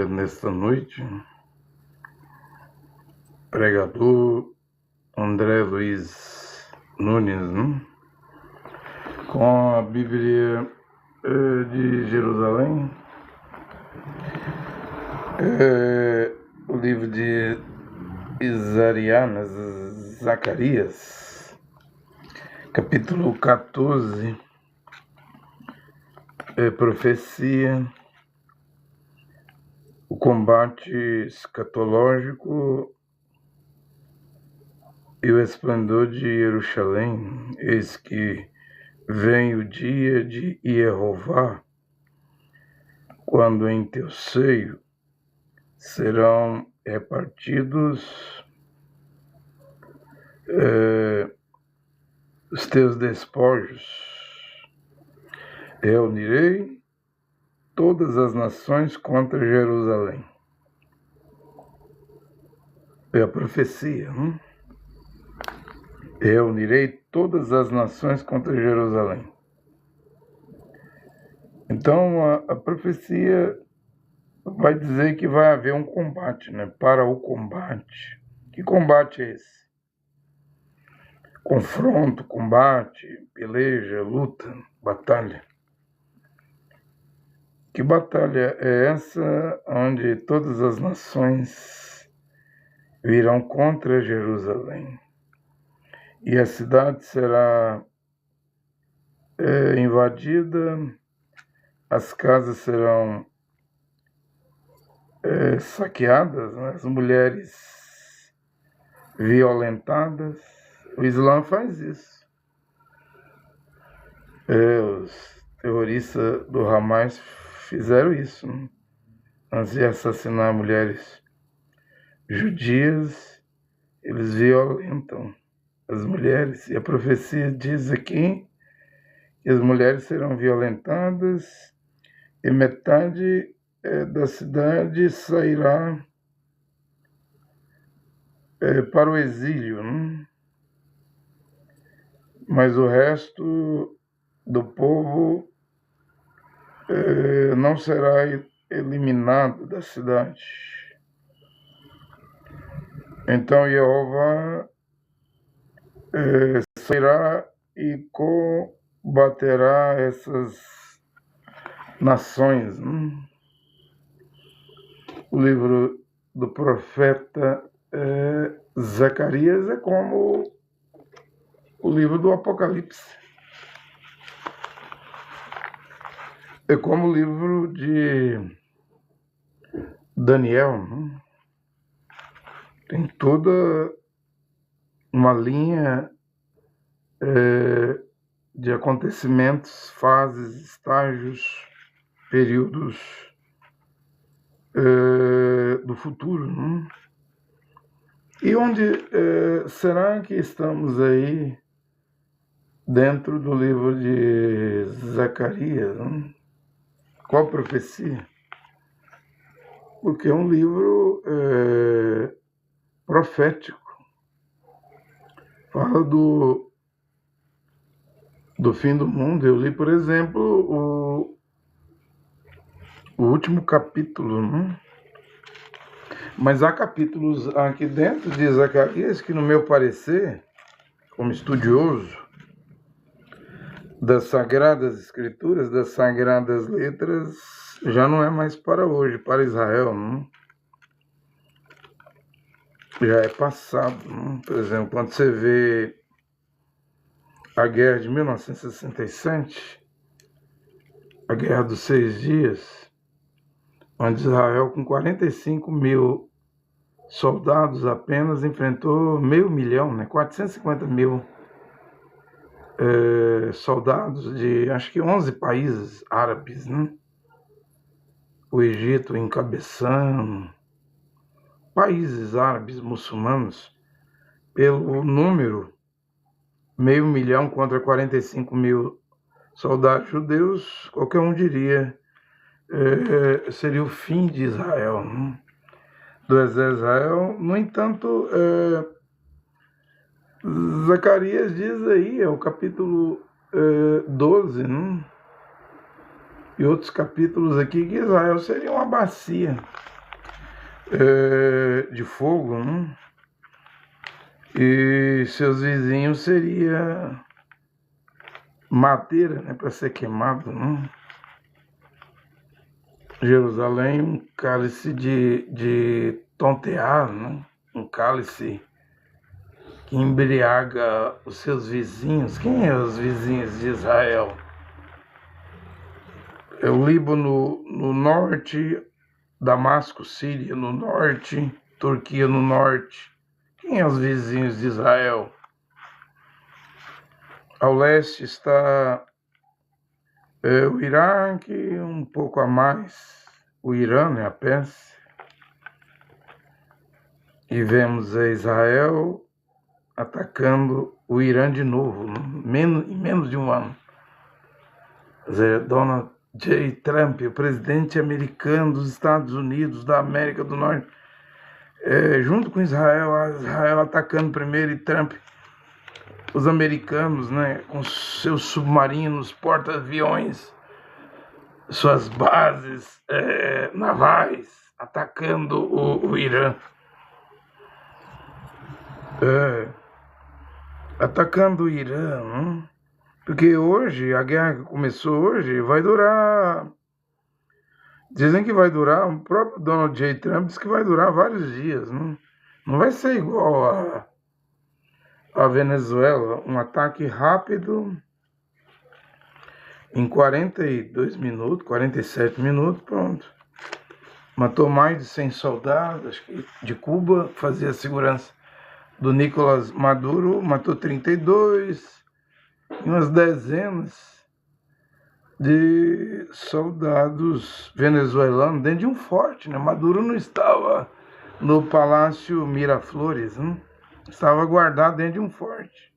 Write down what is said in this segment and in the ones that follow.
Nesta noite, pregador André Luiz Nunes, com a Bíblia de Jerusalém, o livro de Zacarias, capítulo 14, profecia, o combate escatológico e o esplendor de Jerusalém. Eis que vem o dia de Jeová, quando em teu seio serão repartidos os teus despojos. Reunirei todas as nações contra Jerusalém. É a profecia, Reunirei todas as nações contra Jerusalém. Então, a profecia vai dizer que vai haver um combate, para o combate. Que combate é esse? Confronto, combate, peleja, luta, batalha. Que batalha é essa onde todas as nações virão contra Jerusalém? E a cidade será invadida, as casas serão saqueadas, as mulheres violentadas. O Islã faz isso. Os terroristas do Hamas fizeram isso, Antes de assassinar mulheres judias, eles violentam as mulheres. E a profecia diz aqui que as mulheres serão violentadas e metade da cidade sairá para o exílio, Mas o resto do povo não será eliminado da cidade. Então Jeová sairá e combaterá essas nações. O livro do profeta Zacarias é como o livro do Apocalipse. É como o livro de Daniel, Tem toda uma linha de acontecimentos, fases, estágios, períodos do futuro, E onde será que estamos aí dentro do livro de Zacarias? Qual profecia? Porque é um livro profético. Fala do fim do mundo. Eu li, por exemplo, o último capítulo, Mas há capítulos aqui dentro de Zacarias que, no meu parecer, como estudioso das Sagradas Escrituras, das Sagradas Letras, já não é mais para hoje, para Israel, Já é passado, Por exemplo, quando você vê a guerra de 1967, a Guerra dos 6 Dias, onde Israel, com 45 mil soldados apenas, enfrentou 500.000, 450 mil soldados de, acho que 11 países árabes, O Egito encabeçando, países árabes muçulmanos, pelo número, 500.000 contra 45 mil soldados judeus, qualquer um diria seria o fim de Israel, do exército de Israel. No entanto, Zacarias diz aí, é o capítulo 12, e outros capítulos aqui que Israel seria uma bacia de fogo, né? E seus vizinhos seria madeira, né, para ser queimado, né? Jerusalém, um cálice de tontear, né? Um cálice que embriaga os seus vizinhos. Quem é os vizinhos de Israel? É o Líbano no norte, Damasco, Síria no norte, Turquia no norte. Quem é os vizinhos de Israel? Ao leste está o Iraque, um pouco a mais, o Irã, né, a Pérsia. E vemos a Israel atacando o Irã de novo, em menos de um ano. Donald J. Trump, o presidente americano dos Estados Unidos, da América do Norte, junto com Israel atacando primeiro, e Trump, os americanos, né, com seus submarinos, porta-aviões, suas bases navais, atacando o Irã. Atacando o Irã, porque hoje, a guerra que começou hoje, vai durar... Dizem que vai durar, o próprio Donald J. Trump diz que vai durar vários dias, né? Não vai ser igual a Venezuela, um ataque rápido, em 42 minutos, 47 minutos, pronto. Matou mais de 100 soldados, acho que de Cuba, fazia a segurança do Nicolás Maduro, matou 32, e umas dezenas de soldados venezuelanos dentro de um forte, né? Maduro não estava no Palácio Miraflores, né? Estava guardado dentro de um forte.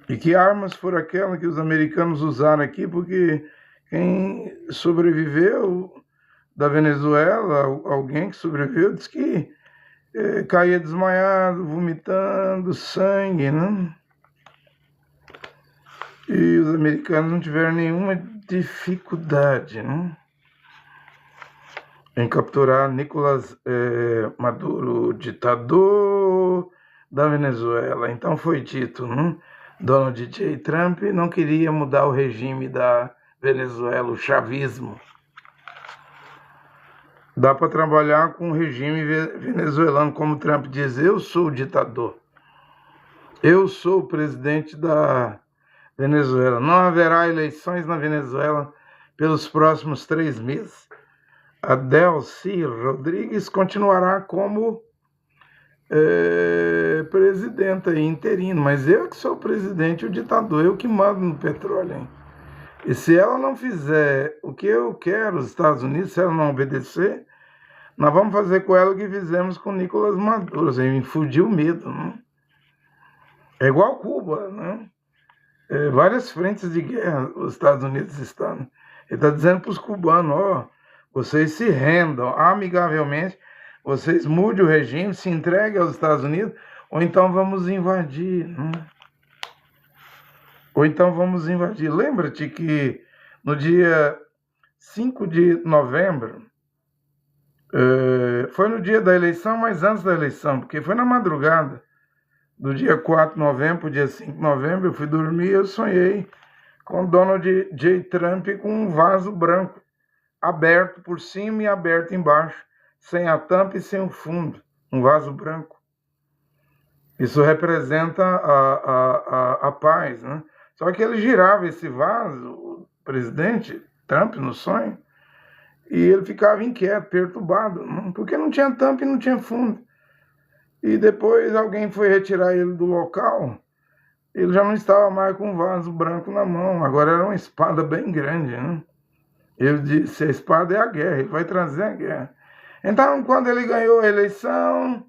E que armas foram aquelas que os americanos usaram aqui? Porque quem sobreviveu da Venezuela, alguém que sobreviveu, disse que caía desmaiado, vomitando sangue, né? E os americanos não tiveram nenhuma dificuldade, né, em capturar Nicolás Maduro, ditador da Venezuela. Então foi dito, né? Donald J. Trump não queria mudar o regime da Venezuela, o chavismo. Dá para trabalhar com o regime venezuelano, como Trump diz: eu sou o ditador, eu sou o presidente da Venezuela. Não haverá eleições na Venezuela pelos próximos 3 meses. A Delcy Rodrigues continuará como presidenta interino, mas eu que sou o presidente, o ditador, eu que mando no petróleo, hein? E se ela não fizer o que eu quero, os Estados Unidos, se ela não obedecer, nós vamos fazer com ela o que fizemos com Nicolás Maduro, assim, infundir o medo, né? É igual Cuba, né? Várias frentes de guerra os Estados Unidos estão. Ele está dizendo para os cubanos: ó, vocês se rendam amigavelmente, vocês mudem o regime, se entreguem aos Estados Unidos, ou então vamos invadir, né? Ou então vamos invadir. Lembra-te que no dia 5 de novembro, foi no dia da eleição, mas antes da eleição, porque foi na madrugada do dia 4 de novembro para o dia 5 de novembro, eu fui dormir e eu sonhei com Donald J. Trump com um vaso branco, aberto por cima e aberto embaixo, sem a tampa e sem o fundo, um vaso branco. Isso representa a paz, né? Só que ele girava esse vaso, o presidente Trump, no sonho, e ele ficava inquieto, perturbado, porque não tinha tampa e não tinha fundo. E depois alguém foi retirar ele do local, ele já não estava mais com um vaso branco na mão, agora era uma espada bem grande, né? Ele disse: a espada é a guerra, ele vai trazer a guerra. Então, quando ele ganhou a eleição,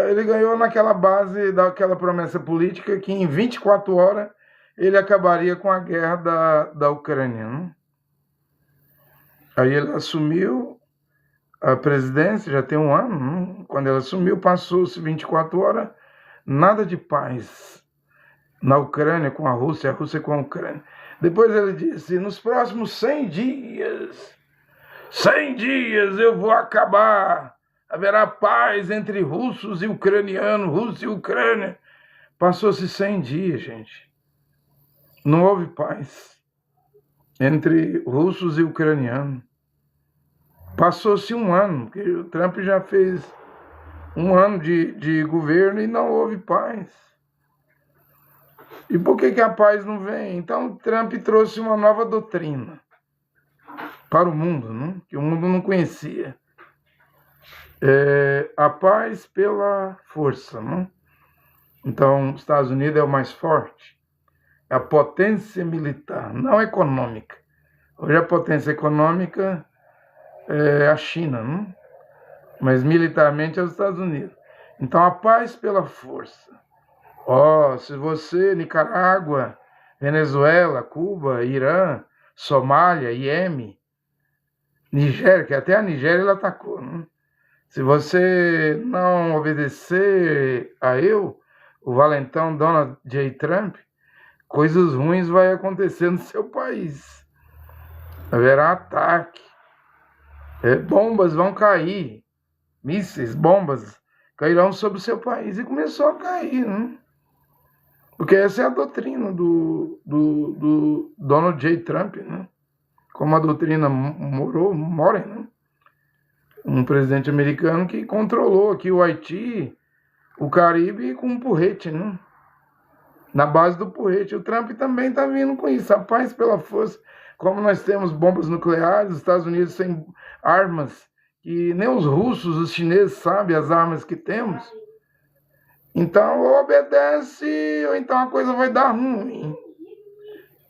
ele ganhou naquela base daquela promessa política que em 24 horas ele acabaria com a guerra da Ucrânia, né? Aí ele assumiu a presidência, já tem um ano, né? Quando ele assumiu, passou-se 24 horas, nada de paz na Ucrânia com a Rússia com a Ucrânia. Depois ele disse, nos próximos 100 dias eu vou acabar, haverá paz entre russos e ucranianos, Rússia e Ucrânia. Passou-se 100 dias, gente. Não houve paz entre russos e ucranianos. Passou-se um ano, porque o Trump já fez um ano de governo e não houve paz. E por que a paz não vem? Então, Trump trouxe uma nova doutrina para o mundo, né? Que o mundo não conhecia. A paz pela força. Né? Então, os Estados Unidos é o mais forte. É a potência militar, não econômica. Hoje a potência econômica é a China, né? Mas militarmente é os Estados Unidos. Então, a paz pela força. Se você, Nicarágua, Venezuela, Cuba, Irã, Somália, Iêmen, Nigéria, que até a Nigéria ele atacou, né? Se você não obedecer a o valentão Donald J. Trump, coisas ruins vão acontecer no seu país. Haverá ataque, bombas vão cair, mísseis, bombas cairão sobre o seu país. E começou a cair, né? Porque essa é a doutrina do Donald J. Trump, né? Como a doutrina Moore, né? Um presidente americano que controlou aqui o Haiti, o Caribe com um porrete, né? Na base do porrete. O Trump também está vindo com isso, a paz pela força. Como nós temos bombas nucleares, os Estados Unidos têm armas que nem os russos, os chineses sabem as armas que temos. Então, ou obedece, ou então a coisa vai dar ruim.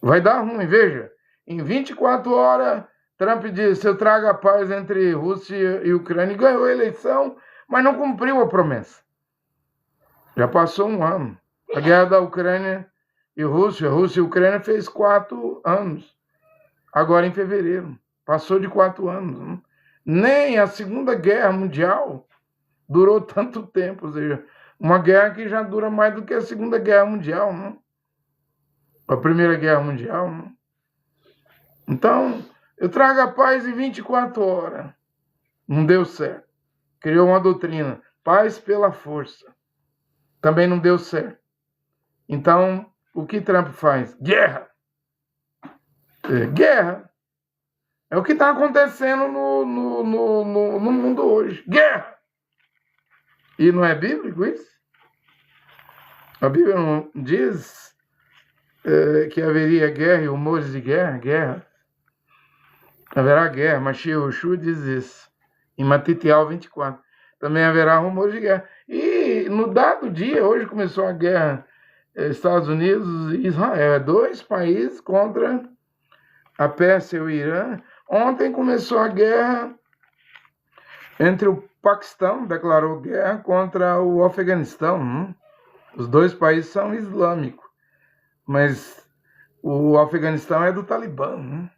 Vai dar ruim, veja. Em 24 horas, Trump disse, eu trago a paz entre Rússia e Ucrânia. Ganhou a eleição, mas não cumpriu a promessa. Já passou um ano. A guerra da Ucrânia e Rússia e Ucrânia fez 4 anos. Agora em fevereiro. Passou de 4 anos. Né? Nem a Segunda Guerra Mundial durou tanto tempo. Ou seja, uma guerra que já dura mais do que a Segunda Guerra Mundial. Né? A Primeira Guerra Mundial. Né? Então, eu trago a paz em 24 horas. Não deu certo. Criou uma doutrina. Paz pela força. Também não deu certo. Então, o que Trump faz? Guerra. Guerra. É o que está acontecendo no mundo hoje. Guerra. E não é bíblico isso? A Bíblia não diz que haveria guerra e rumores de guerra. Haverá guerra, mas Yeshua diz isso. Em Matitial 24. Também haverá rumores de guerra. E no dado dia, hoje começou a guerra Estados Unidos e Israel. 2 países contra a Pérsia e o Irã. Ontem começou a guerra entre o Paquistão, declarou guerra contra o Afeganistão. Né? Os 2 países são islâmicos, mas o Afeganistão é do Talibã. Né?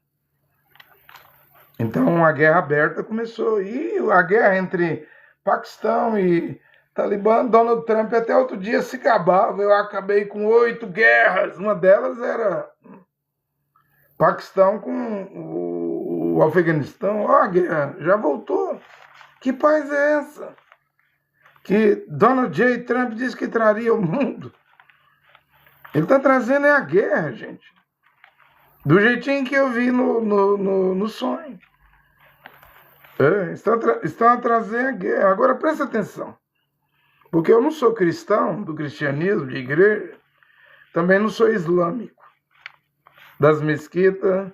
Então a guerra aberta começou. E a guerra entre Paquistão e Talibã, Donald Trump até outro dia se gabava. Eu acabei com 8 guerras. Uma delas era Paquistão com o Afeganistão. A guerra já voltou. Que paz é essa? Que Donald J. Trump disse que traria ao mundo. Ele está trazendo a guerra, gente. Do jeitinho que eu vi no sonho. Estão a trazer a guerra. Agora presta atenção. Porque eu não sou cristão, do cristianismo, de igreja. Também não sou islâmico, das mesquitas.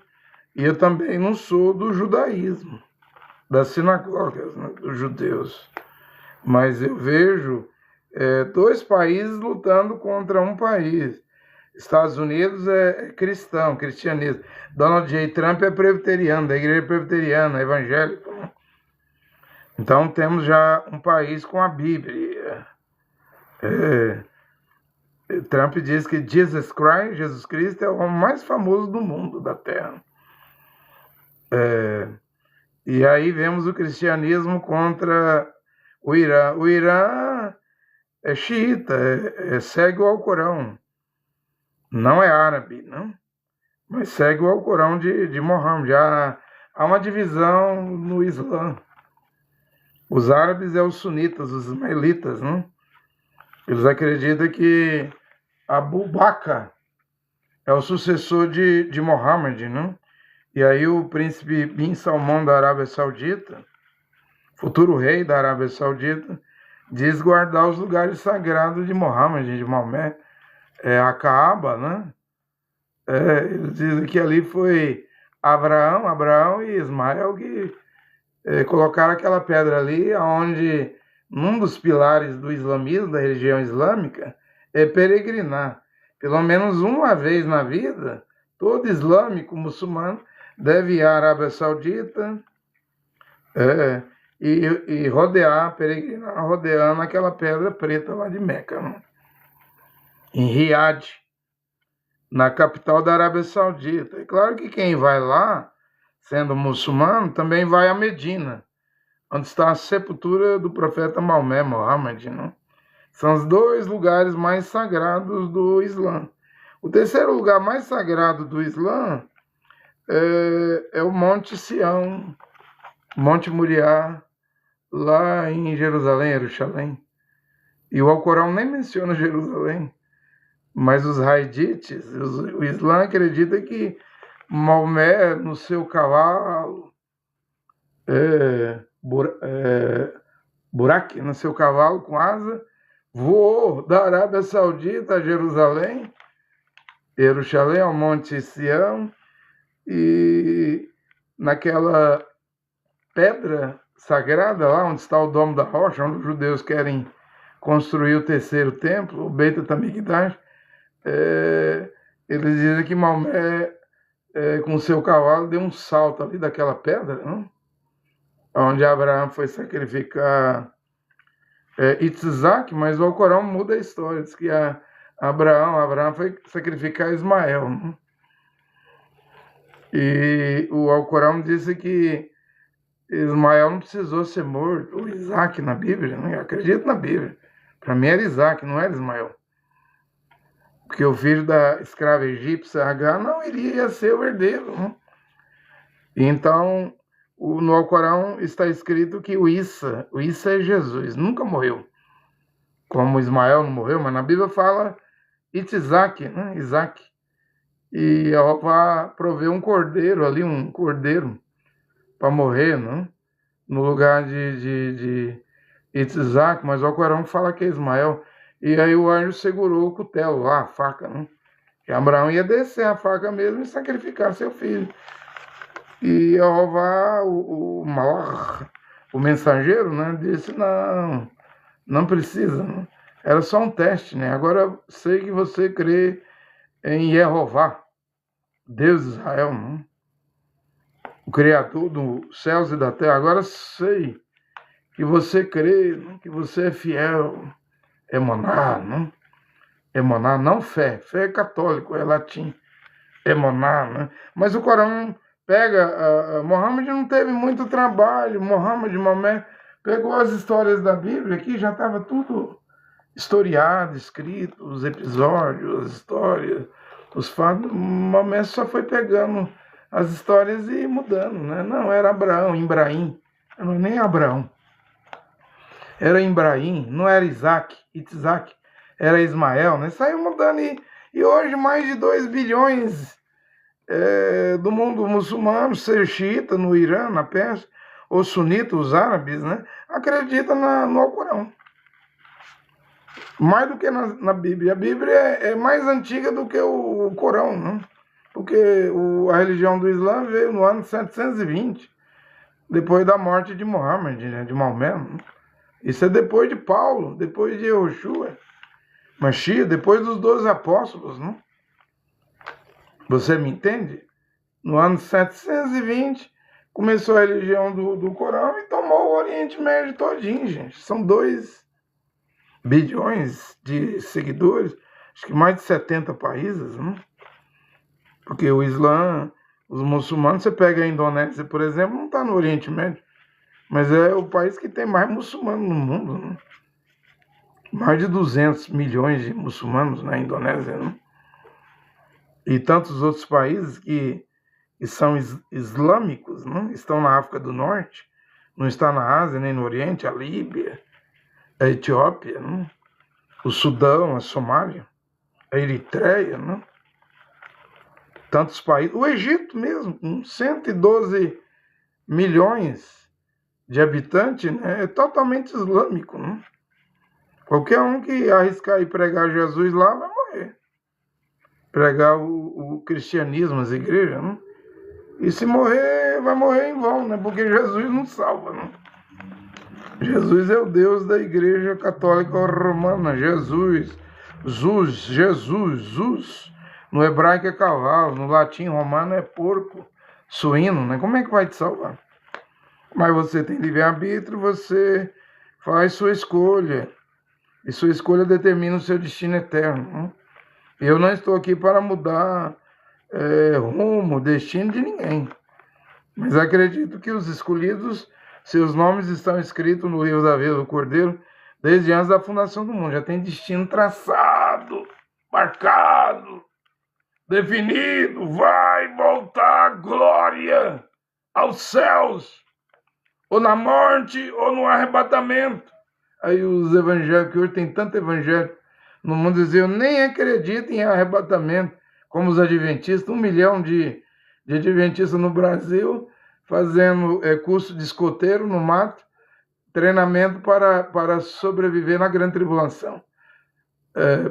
E eu também não sou do judaísmo, das sinagogas, né, dos judeus. Mas eu vejo 2 países lutando contra um país. Estados Unidos é cristão, cristianismo. Donald J. Trump é presbiteriano, da igreja presbiteriana, evangélico. Né? Então temos já um país com a Bíblia. Trump diz que Jesus Cristo é o homem mais famoso do mundo, da Terra. E aí vemos o cristianismo contra o Irã. O Irã é xiita, segue o Alcorão. Não é árabe, não? mas segue o Alcorão de Mohammed. Há uma divisão no Islã. Os árabes é os sunitas, os ismaelitas, né? Eles acreditam que Abu Bakr é o sucessor de Mohammed, né? E aí o príncipe Bin Salman da Arábia Saudita, futuro rei da Arábia Saudita, diz guardar os lugares sagrados de Mohammed, de Maomé, a Kaaba, né? Eles dizem que ali foi Abraão e Ismael que colocaram aquela pedra ali, onde um dos pilares do islamismo, da religião islâmica, é peregrinar. Pelo menos uma vez na vida, todo islâmico muçulmano deve ir à Arábia Saudita e rodear, peregrinar, rodeando aquela pedra preta lá de Meca, né? Em Riad, na capital da Arábia Saudita. É claro que quem vai lá, sendo muçulmano, também vai a Medina, onde está a sepultura do profeta Maomé, Mohammed, né? São os dois lugares mais sagrados do Islã. O terceiro lugar mais sagrado do Islã é o Monte Sião, Monte Moriá, lá em Jerusalém. E o Alcorão nem menciona Jerusalém, mas os Hadites, o Islã acredita que Maomé, no seu cavalo, Burak, no seu cavalo com asa, voou da Arábia Saudita a Jerusalém ao Monte Sião, e naquela pedra sagrada, lá onde está o Domo da Rocha, onde os judeus querem construir o terceiro templo, o Beit HaMikdash, eles dizem que Maomé, com seu cavalo, deu um salto ali daquela pedra, né? Onde Abraão foi sacrificar Isaac, mas o Alcorão muda a história, diz que Abraão foi sacrificar Ismael, né? E o Alcorão disse que Ismael não precisou ser morto, ou Isaac na Bíblia, né? Eu acredito na Bíblia. Para mim era Isaac, não era Ismael. Porque o filho da escrava egípcia Agar não iria ser o herdeiro, né? Então, no Alcorão está escrito que o Issa é Jesus, nunca morreu. Como Ismael não morreu, mas na Bíblia fala Isaac, né? Isaac. E ela proveu um cordeiro ali, para morrer, né? No lugar de Isaac, mas o Alcorão fala que é Ismael. E aí o anjo segurou o cutelo lá, a faca, né? E Abraão ia descer a faca mesmo e sacrificar seu filho. E Jeová, o Malach, o mensageiro, né, disse, não precisa, né? Era só um teste, né? Agora sei que você crê em Jeová, Deus de Israel, né? O Criador dos céus e da terra. Agora sei que você crê, né? Que você é fiel. Emoná, né? Emoná, não fé. Fé é católico, é latim. Emoná, né? Mas o Corão pega... Mohammed não teve muito trabalho. Maomé pegou as histórias da Bíblia aqui, já estava tudo historiado, escrito, os episódios, as histórias, os fatos. Maomé só foi pegando as histórias e mudando, né? Não, era Ibrahim. Não é nem Abraão. Era Ibrahim, não era Isaac, era Ismael, né? Saiu mudando e hoje mais de 2 bilhões do mundo muçulmano, ser xiita no Irã, na Pérsia, ou sunita, os árabes, né? Acredita no Alcorão. Mais do que na Bíblia. A Bíblia é mais antiga do que o Corão, né? Porque a religião do Islã veio no ano 720, depois da morte de Mohammed, né? De Maomé, né? Isso é depois de Paulo, depois de Yoshua, Mashiach, depois dos 12 apóstolos, né? Você me entende? No ano 720, começou a religião do Corão e tomou o Oriente Médio todinho, gente. São 2 bilhões de seguidores, acho que mais de 70 países, né? Porque o Islã, os muçulmanos, você pega a Indonésia, por exemplo, não está no Oriente Médio, mas é o país que tem mais muçulmanos no mundo, né? Mais de 200 milhões de muçulmanos na Indonésia, né? e tantos outros países que são islâmicos, né? Estão na África do Norte, não está na Ásia nem no Oriente, a Líbia, a Etiópia, né? O Sudão, a Somália, a Eritreia, né? Tantos países, o Egito mesmo, com 112 milhões de habitantes, né? É totalmente islâmico, né? Qualquer um que arriscar e pregar Jesus lá vai morrer. Pregar o cristianismo, as igrejas, né? E se morrer, vai morrer em vão, né? Porque Jesus não salva, né? Jesus é o Deus da Igreja Católica Romana. Jesus. No hebraico é cavalo, no latim romano é porco, suíno, né? Como é que vai te salvar? Mas você tem livre-arbítrio, você faz sua escolha. E sua escolha determina o seu destino eterno, né? Eu não estou aqui para mudar rumo, destino de ninguém. Mas acredito que os escolhidos, seus nomes estão escritos no livro da vida do Cordeiro desde antes da fundação do mundo. Já tem destino traçado, marcado, definido. Vai voltar a glória aos céus, ou na morte, ou no arrebatamento. Aí os evangélicos, hoje tem tanto evangélico no mundo, dizem, eu nem acredito em arrebatamento, como os adventistas, 1 milhão de adventistas no Brasil, fazendo curso de escoteiro no mato, treinamento para sobreviver na grande tribulação.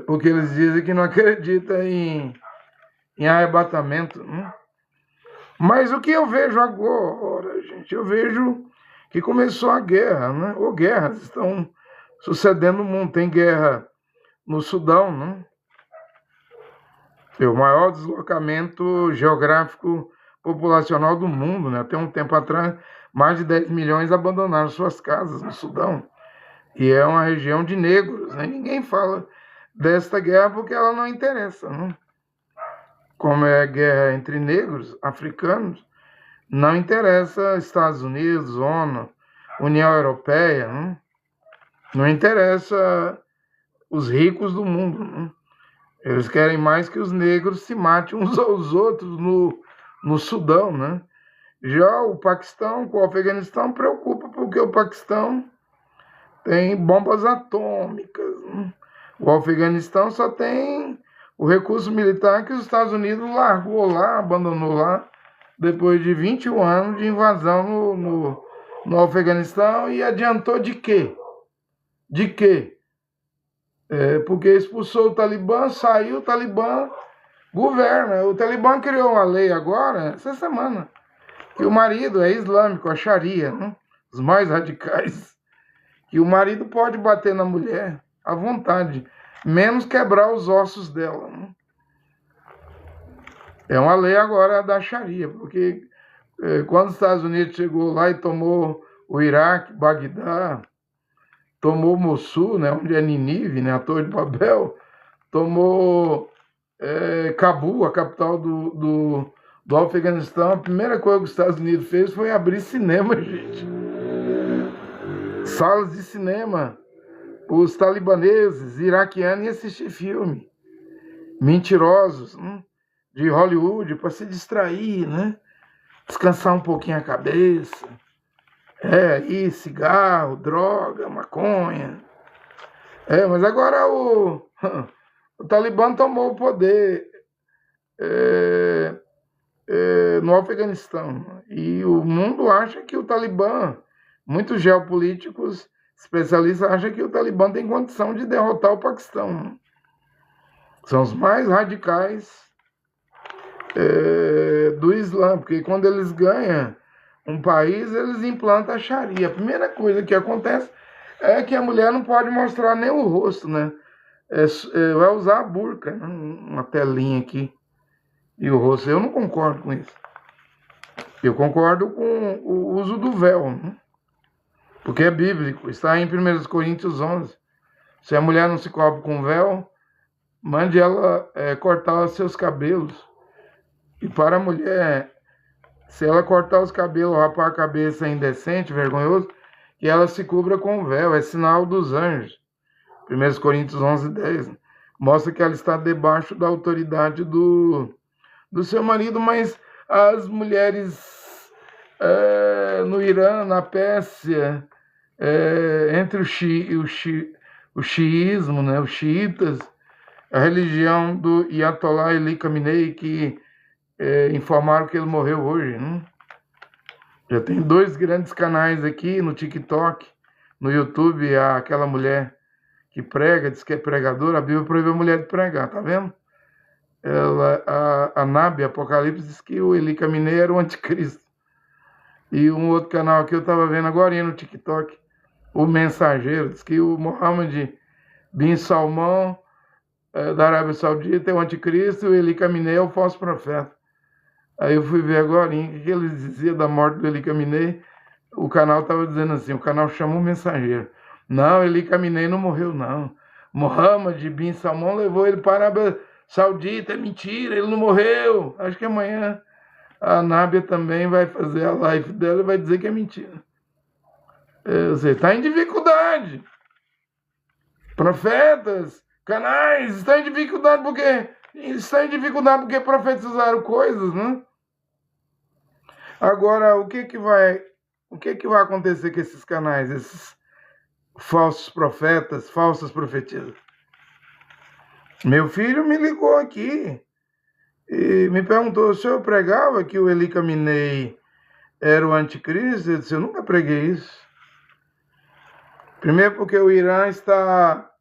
Porque eles dizem que não acreditam em arrebatamento. Né? Mas o que eu vejo agora, gente? Eu vejo que começou a guerra, né? Ou guerras estão sucedendo no mundo. Tem guerra no Sudão, né? É o maior deslocamento geográfico populacional do mundo, né? Até um tempo atrás, mais de 10 milhões abandonaram suas casas no Sudão. E é uma região de negros, né? Ninguém fala desta guerra porque ela não interessa, né? Como é guerra entre negros, africanos, não interessa Estados Unidos, ONU, União Europeia, né? Não interessa os ricos do mundo, né? Eles querem mais que os negros se matem uns aos outros no Sudão, né? Já o Paquistão com o Afeganistão preocupa porque o Paquistão tem bombas atômicas, né? O Afeganistão só tem o recurso militar que os Estados Unidos largou lá, abandonou lá, depois de 21 anos de invasão no Afeganistão, e adiantou de quê? De quê? Porque expulsou o Talibã, saiu, o Talibã governa. O Talibã criou uma lei agora, essa semana, que o marido é islâmico, a Sharia, né? Os mais radicais, que o marido pode bater na mulher à vontade, menos quebrar os ossos dela, né? É uma lei agora da Sharia, porque quando os Estados Unidos chegou lá e tomou o Iraque, Bagdá, tomou Mossul, né, onde é Nínive, né, a Torre de Babel, tomou Cabul, a capital do Afeganistão. A primeira coisa que os Estados Unidos fez foi abrir cinema, gente. Salas de cinema. Os talibaneses, iraquianos iam assistir filme. Mentirosos, né, de Hollywood, para se distrair, né? Descansar um pouquinho a cabeça. Aí, cigarro, droga, maconha. Mas agora o Talibã tomou o poder no Afeganistão. E o mundo acha que o Talibã, muitos geopolíticos especialistas acham que o Talibã tem condição de derrotar o Paquistão. São os mais radicais do Islã, porque quando eles ganham um país, eles implantam a Sharia. A primeira coisa que acontece é que a mulher não pode mostrar nem o rosto, né? Vai usar a burca, né? Uma telinha aqui, e o rosto. Eu não concordo com isso. Eu concordo com o uso do véu, né? Porque é bíblico, está em 1 Coríntios 11. Se a mulher não se cobre com véu, mande ela cortar os seus cabelos. E para a mulher, se ela cortar os cabelos, rapar a cabeça é indecente, vergonhoso, que ela se cubra com o véu, é sinal dos anjos. 1 Coríntios 11, 10. Mostra que ela está debaixo da autoridade do do seu marido, mas as mulheres no Irã, na Pérsia, entre o xiismo, né, os xiitas, a religião do Ayatollah Ali Khamenei, que informaram que ele morreu hoje, né? Já tem 2 grandes canais aqui no TikTok, no YouTube, aquela mulher que prega, diz que é pregadora, a Bíblia proibiu a mulher de pregar, tá vendo? A Nábia, Apocalipse, diz que o Eli Khamenei era o anticristo. E um outro canal que eu estava vendo agora no TikTok, o Mensageiro, diz que o Mohammed bin Salman, da Arábia Saudita, é o anticristo e o Eli Khamenei é o falso profeta. Aí eu fui ver agora o que eles diziam da morte do Eli Khamenei. O canal estava dizendo assim, o canal chamou o Mensageiro. Não, Eli Khamenei não morreu, não. Mohammed bin Salman levou ele para a Arábia Saudita, é mentira, ele não morreu. Acho que amanhã a Nábia também vai fazer a live dela e vai dizer que é mentira. Você está em dificuldade. Profetas, canais, estão em dificuldade porque profetizaram coisas, né? Agora, o que vai acontecer com esses canais, esses falsos profetas, falsas profetisas? Meu filho me ligou aqui e me perguntou se eu pregava que o Eli Khamenei era o anticristo. Eu disse, eu nunca preguei isso. Primeiro porque o Irã está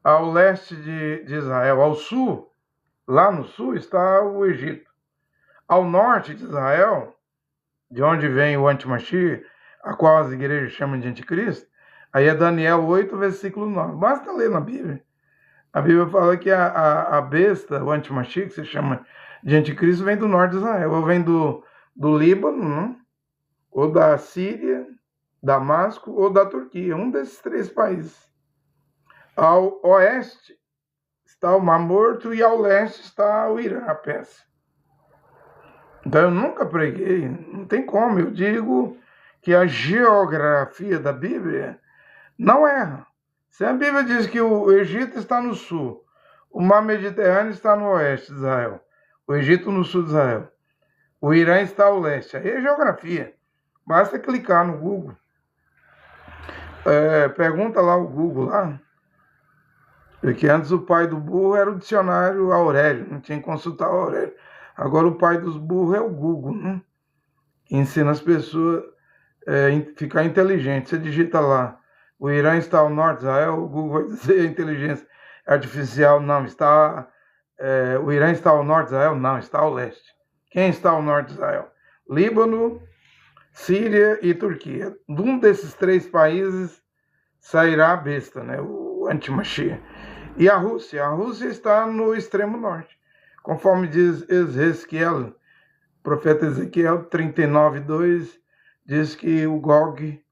ao leste de Israel, ao sul, lá no sul está o Egito. Ao norte de Israel, de onde vem o antimashiach, a qual as igrejas chamam de anticristo, aí é Daniel 8, versículo 9. Basta ler na Bíblia. A Bíblia fala que a besta, o antimashiach, que se chama de anticristo, vem do norte de Israel, ou vem do Líbano, né? Ou da Síria, Damasco, ou da Turquia, um desses 3 países. Ao oeste está o Mar Morto e ao leste está o Irã, a Pérsia. Então eu nunca preguei, não tem como. Eu digo que a geografia da Bíblia não erra. Se a Bíblia diz que o Egito está no sul, o Mar Mediterrâneo está no oeste de Israel, o Egito no sul de Israel, o Irã está ao leste, aí é geografia. Basta clicar no Google. Pergunta lá o Google lá. Porque antes o pai do burro era o dicionário Aurélio, não tinha que consultar o Aurélio. Agora o pai dos burros é o Google, né? Que ensina as pessoas a ficar inteligentes. Você digita lá, o Irã está ao norte de Israel, o Google vai dizer a inteligência artificial, não, está... o Irã está ao norte de Israel? Não, está ao leste. Quem está ao norte de Israel? Líbano, Síria e Turquia. De um desses 3 países sairá a besta, né? O antimashiach. E a Rússia? A Rússia está no extremo norte. Conforme diz Ezequiel, profeta Ezequiel 39:2, diz que o Gog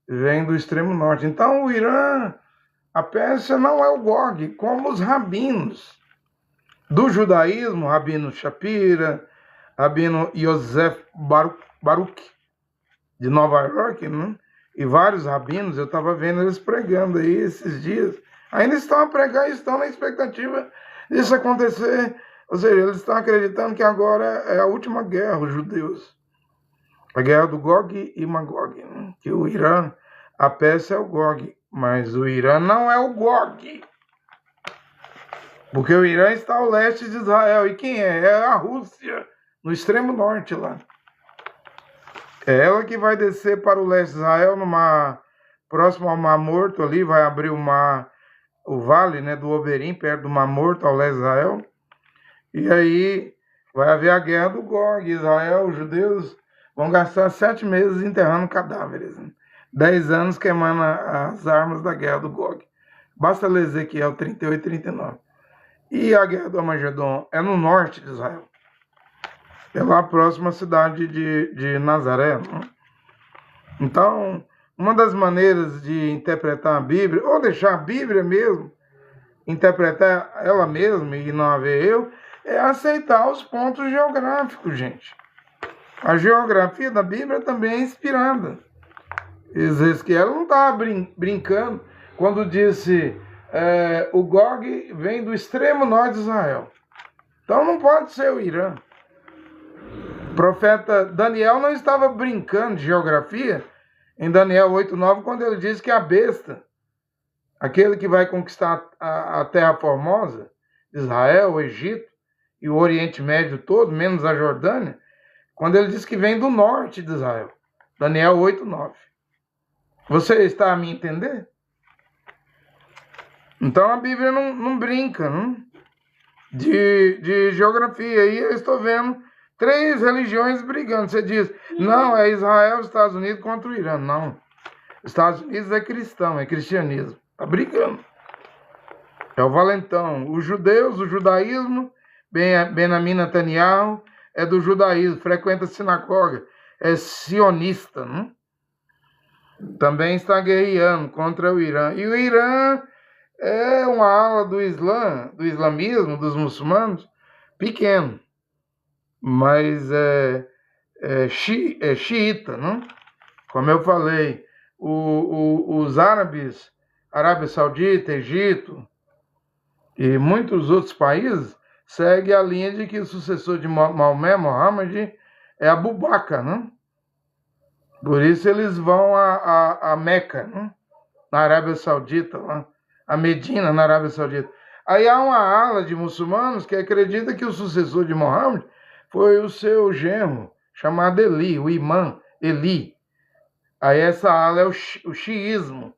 vem do extremo norte. Então o Irã, a Pérsia não é o Gog, como os rabinos do judaísmo, Rabino Shapira, Rabino Yosef Baruch, de Nova York, né? E vários rabinos, eu estava vendo eles pregando aí esses dias. Ainda estão a pregar e estão na expectativa disso acontecer. Ou seja, eles estão acreditando que agora é a última guerra, os judeus. A guerra do Gog e Magog, né? Que o Irã, a Pérsia é o Gog, mas o Irã não é o Gog. Porque o Irã está ao leste de Israel. E quem é? É a Rússia, no extremo norte lá. É ela que vai descer para o leste de Israel, próximo ao Mar Morto ali, vai abrir o vale, né, do Oberim, perto do Mar Morto, ao leste de Israel. E aí vai haver a guerra do Gog. Israel, os judeus vão gastar 7 meses enterrando cadáveres, né? 10 anos queimando as armas da guerra do Gog. Basta ler Ezequiel 38 e 39. E a guerra do Armagedon é no norte de Israel. É lá próximo à cidade de Nazaré. Né? Então, uma das maneiras de interpretar a Bíblia, ou deixar a Bíblia mesmo, interpretar ela mesma e não haver eu, é aceitar os pontos geográficos, gente. A geografia da Bíblia também é inspirada. Ezequiel não estava brincando quando disse o Gog vem do extremo norte de Israel. Então não pode ser o Irã. O profeta Daniel não estava brincando de geografia em Daniel 8:9, quando ele diz que a besta, aquele que vai conquistar a terra formosa, Israel, o Egito e o Oriente Médio todo, menos a Jordânia, quando ele diz que vem do norte de Israel. Daniel 8:9. Você está a me entender? Então a Bíblia não brinca, não? De geografia. E eu estou vendo 3 religiões brigando. Você diz, não, é Israel, Estados Unidos contra o Irã. Não. Estados Unidos é cristão, é cristianismo. Está brigando. É o valentão. Os judeus, o judaísmo, Benjamin Netanyahu é do judaísmo, frequenta a sinagoga, é sionista, não? Também está guerreando contra o Irã. E o Irã é uma ala do Islã, do islamismo, dos muçulmanos, pequeno, mas é xiita, não? Como eu falei, os árabes, Arábia Saudita, Egito e muitos outros países seguem a linha de que o sucessor de Maomé, Mohammed, é Abu Bakr, não? Por isso eles vão a Meca, não? Na Arábia Saudita, lá, a Medina, na Arábia Saudita. Aí há uma ala de muçulmanos que acredita que o sucessor de Mohammed foi o seu genro, chamado Eli, o imã Eli. Aí essa ala é o xiismo,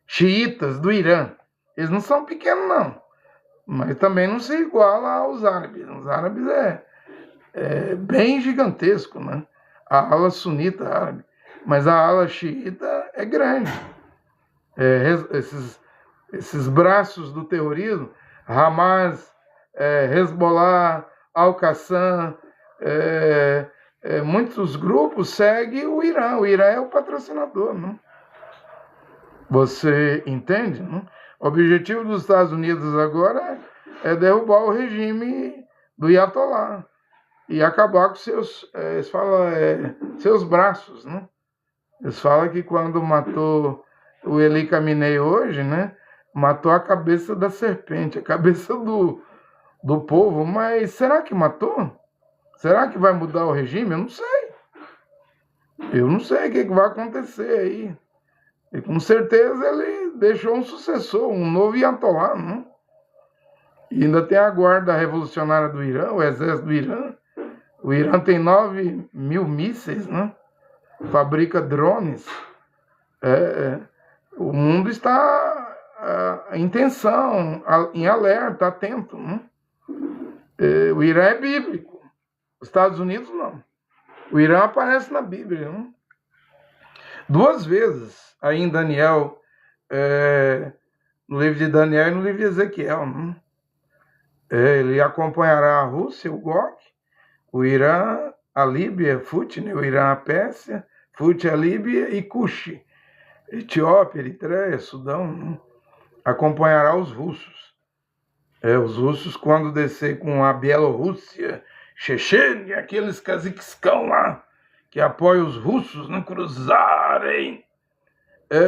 xiitas do Irã. Eles não são pequenos, não, mas também não se iguala aos árabes. Os árabes é bem gigantesco, né? A ala sunita árabe. Mas a ala xiita é grande. Esses braços do terrorismo, Hamas, Hezbollah, Al-Qassam, muitos grupos seguem o Irã. O Irã é o patrocinador, não? Você entende, não? O objetivo dos Estados Unidos agora é derrubar o regime do Ayatollah e acabar com seus, eles falam, seus braços, né? Eles falam que quando matou o Eli Khamenei hoje, né, matou a cabeça da serpente, a cabeça do povo. Mas será que matou? Será que vai mudar o regime? Eu não sei. Eu não sei o que vai acontecer aí. E com certeza ele deixou um sucessor, um novo Ayatollah, né? E ainda tem a guarda revolucionária do Irã, o exército do Irã. O Irã tem 9 mil mísseis, né? Fabrica drones. O mundo está em tensão, em alerta, atento, né? O Irã é bíblico. Os Estados Unidos não. O Irã aparece na Bíblia, né? 2 vezes aí em Daniel, no livro de Daniel e no livro de Ezequiel, né? Ele acompanhará a Rússia, o Gog, o Irã, a Líbia, Fut, né? O Irã, a Pérsia, Fut, a Líbia e Cuxi, Etiópia, Eritreia, Sudão, né? Acompanhará os russos. Os russos, quando descer com a Bielorrússia, Chechênia, aqueles caziquiscão lá, que apoiam os russos, não cruzarem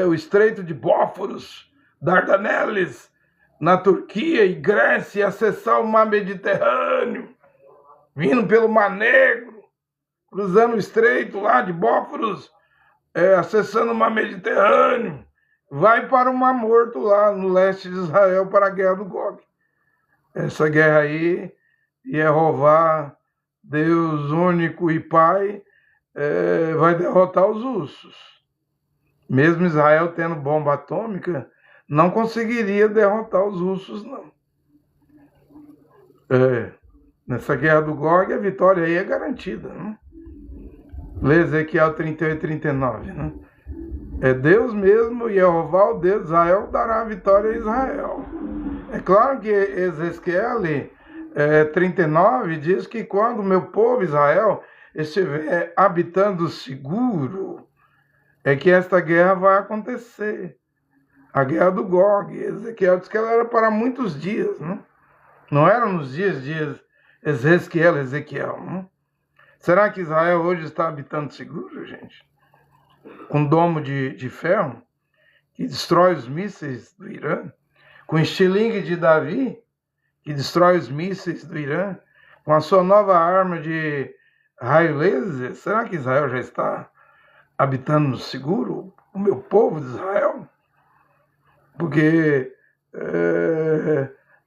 o Estreito de Bósforos, Dardaneles, na Turquia e Grécia, acessar o mar Mediterrâneo, vindo pelo Mar Negro, cruzando o Estreito lá de Bósforos, acessando o mar Mediterrâneo, vai para o Mar Morto lá no leste de Israel para a guerra do Gog. Essa guerra aí, Jeová, Deus único e Pai, vai derrotar os russos. Mesmo Israel tendo bomba atômica, não conseguiria derrotar os russos, não. Nessa guerra do Gog, a vitória aí é garantida, né? Lê Ezequiel 38 e 39, né? É Deus mesmo, Jeová, o Deus de Israel, dará a vitória a Israel. É claro que Ezequiel 39 diz que quando o meu povo Israel estiver habitando seguro, é que esta guerra vai acontecer. A guerra do Gog. Ezequiel diz que ela era para muitos dias, né? Não eram nos dias de Ezequiel, né? Será que Israel hoje está habitando seguro, gente? Com domo de ferro, que destrói os mísseis do Irã? Com estilingue de Davi, que destrói os mísseis do Irã? com a sua nova arma de raio laser, será que Israel já está habitando seguro? O meu povo de Israel? Porque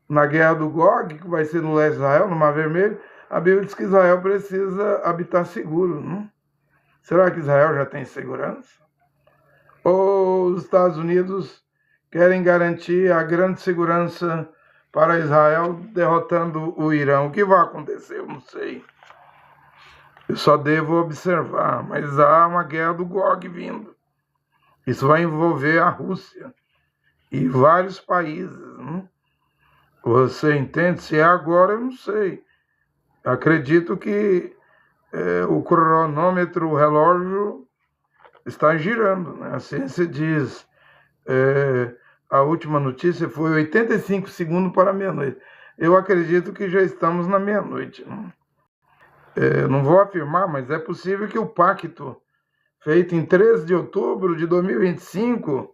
na guerra do Gog, que vai ser no leste de Israel, no Mar Vermelho, a Bíblia diz que Israel precisa habitar seguro. Não? Será que Israel já tem segurança? Ou os Estados Unidos querem garantir a grande segurança para Israel derrotando o Irã? O que vai acontecer? Eu não sei. Eu só devo observar, mas há uma guerra do Gog vindo. Isso vai envolver a Rússia e vários países. Não? Você entende? Se é agora, eu não sei. Acredito que o cronômetro, o relógio está girando. Né? A ciência diz, a última notícia foi 85 segundos para meia-noite. Eu acredito que já estamos na meia-noite. Não vou afirmar, mas é possível que o pacto feito em 13 de outubro de 2025,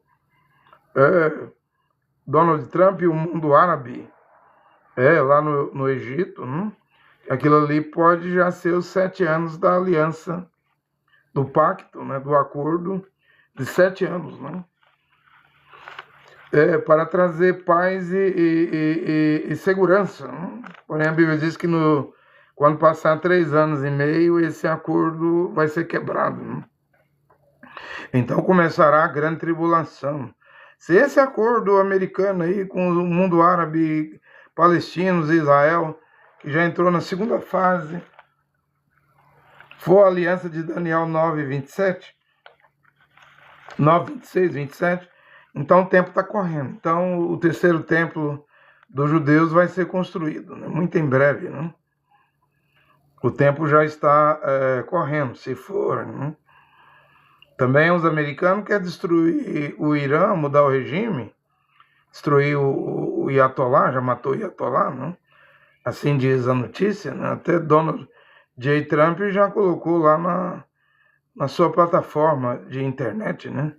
Donald Trump e o mundo árabe, lá no Egito, aquilo ali pode já ser os 7 anos da aliança, do pacto, né, do acordo de 7 anos, né? Para trazer paz e segurança. Né? Porém, a Bíblia diz que quando passar 3 anos e meio, esse acordo vai ser quebrado. Né? Então começará a grande tribulação. Se esse acordo americano aí com o mundo árabe, palestinos e Israel, que já entrou na segunda fase, for a aliança de Daniel 9, 27, 9, 26, 27, então o tempo está correndo. Então o terceiro templo dos judeus vai ser construído, né? Muito em breve. Né? O tempo já está correndo, se for. Né? Também os americanos querem destruir o Irã, mudar o regime, destruir o Ayatollah, já matou o Ayatollah, né? Assim diz a notícia, né? Até Donald J. Trump já colocou lá na sua plataforma de internet, né?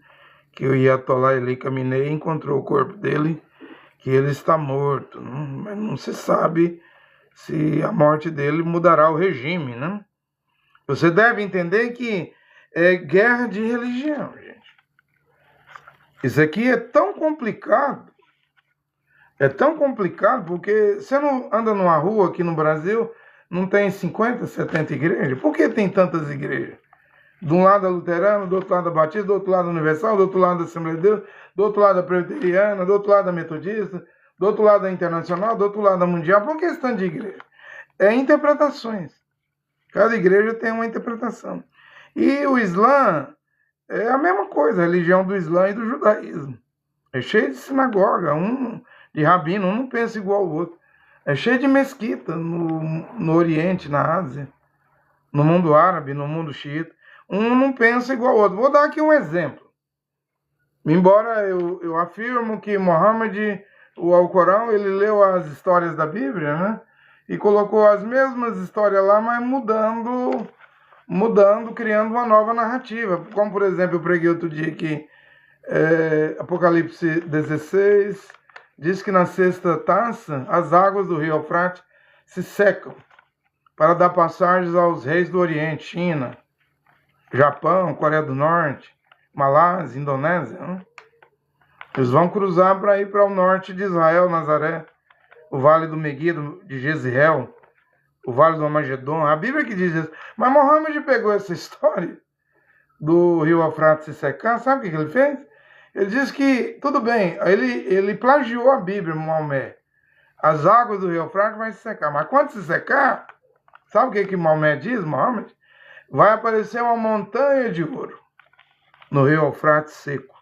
Que o Ayatollah Ali Khamenei encontrou o corpo dele, que ele está morto, né? Mas não se sabe se a morte dele mudará o regime, né? Você deve entender que é guerra de religião, gente. Isso aqui é tão complicado porque você não anda numa rua aqui no Brasil, não tem 50, 70 igrejas? Por que tem tantas igrejas? De um lado a luterana, do outro lado a batista, do outro lado a universal, do outro lado a Assembleia de Deus, do outro lado a presbiteriana, do outro lado a metodista, do outro lado a internacional, do outro lado a mundial. Por que esse tanto de igreja? É interpretações. Cada igreja tem uma interpretação. E o Islã é a mesma coisa, a religião do Islã e do judaísmo. É cheio de sinagoga, um de rabino, um não pensa igual ao outro. É cheio de mesquita no Oriente, na Ásia, no mundo árabe, no mundo xiita. Um não pensa igual ao outro. Vou dar aqui um exemplo. Embora eu afirmo que Mohammed, o Alcorão, ele leu as histórias da Bíblia, né? E colocou as mesmas histórias lá, mas mudando, criando uma nova narrativa. Como, por exemplo, eu preguei outro dia que Apocalipse 16 diz que na sexta taça as águas do rio Eufrates se secam para dar passagens aos reis do Oriente, China, Japão, Coreia do Norte, Malásia, Indonésia. Né? Eles vão cruzar para ir para o norte de Israel, Nazaré, o Vale do Meguido, de Jezreel, o Vale do Amagedon. A Bíblia que diz isso. Mas Mohammed pegou essa história do rio Eufrates se secar, sabe o que ele fez? Ele diz que, tudo bem, ele plagiou a Bíblia, Maomé. As águas do rio Eufrates vão se secar. Mas quando se secar, sabe o que Maomé diz, Mohammed? Vai aparecer uma montanha de ouro no rio Eufrates seco.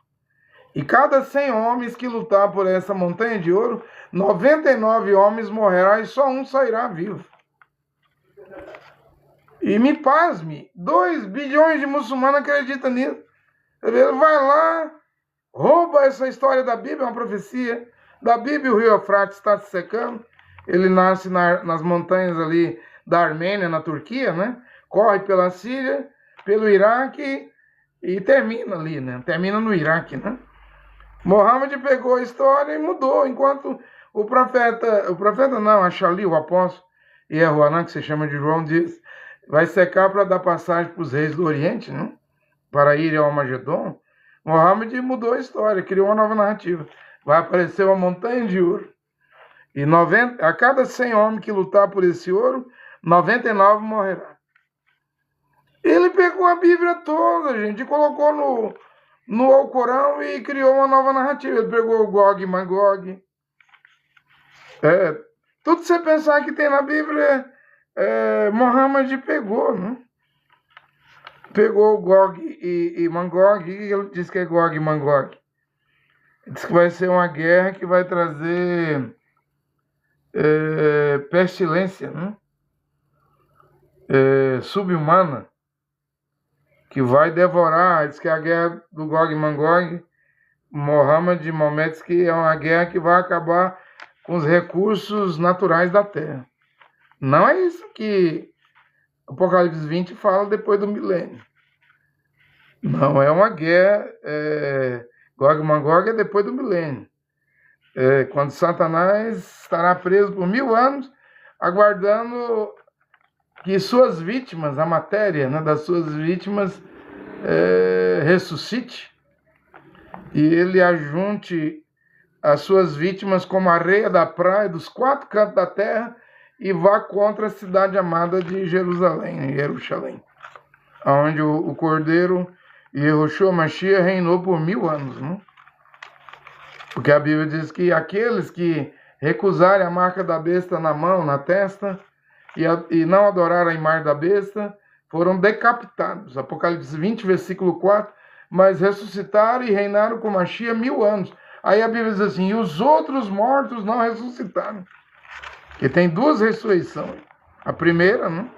E cada 100 homens que lutar por essa montanha de ouro, 99 homens morrerão e só um sairá vivo. E me pasme, 2 bilhões de muçulmanos acreditam nisso. Ele vai lá, rouba essa história da Bíblia, uma profecia da Bíblia, o rio Eufrates está se secando. Ele nasce nas montanhas ali da Armênia, na Turquia, né? Corre pela Síria, pelo Iraque e termina ali, né? Termina no Iraque, né? Mohammed pegou a história e mudou, enquanto o profeta não, Achali, o apóstolo, Jehoanã, que se chama de João, diz, vai secar para dar passagem para os reis do Oriente, né? Para irem ao Armagedon. Mohammed mudou a história, criou uma nova narrativa. Vai aparecer uma montanha de ouro. E a cada 100 homens que lutar por esse ouro, 99 morrerá. Ele pegou a Bíblia toda, gente, e colocou no Alcorão e criou uma nova narrativa. Ele pegou o Gog e Magog. Tudo que você pensar que tem na Bíblia, Mohammed pegou, né? Pegou o Gog e Magog, e ele disse que é Gog e Magog. Ele disse que vai ser uma guerra que vai trazer pestilência, né? Subhumana, que vai devorar. Diz que é a guerra do Gog e Magog. Mohammed diz que é uma guerra que vai acabar com os recursos naturais da terra. Não é isso que Apocalipse 20 fala depois do milênio. Não, é uma guerra. Gog e Magog é depois do milênio. Quando Satanás estará preso por 1000 anos, aguardando que suas vítimas, a matéria, né, das suas vítimas, ressuscite, e ele ajunte as suas vítimas como areia da praia dos 4 cantos da terra e vá contra a cidade amada de Jerusalém, onde o Cordeiro Yehoshua Mashiach reinou por 1000 anos, né? Porque a Bíblia diz que aqueles que recusarem a marca da besta na mão, na testa, e não adoraram a imagem da besta, foram decapitados. Apocalipse 20, versículo 4. Mas ressuscitaram e reinaram com Mashiach 1000 anos. Aí a Bíblia diz assim, e os outros mortos não ressuscitaram. Porque tem 2 ressurreições. A primeira, né?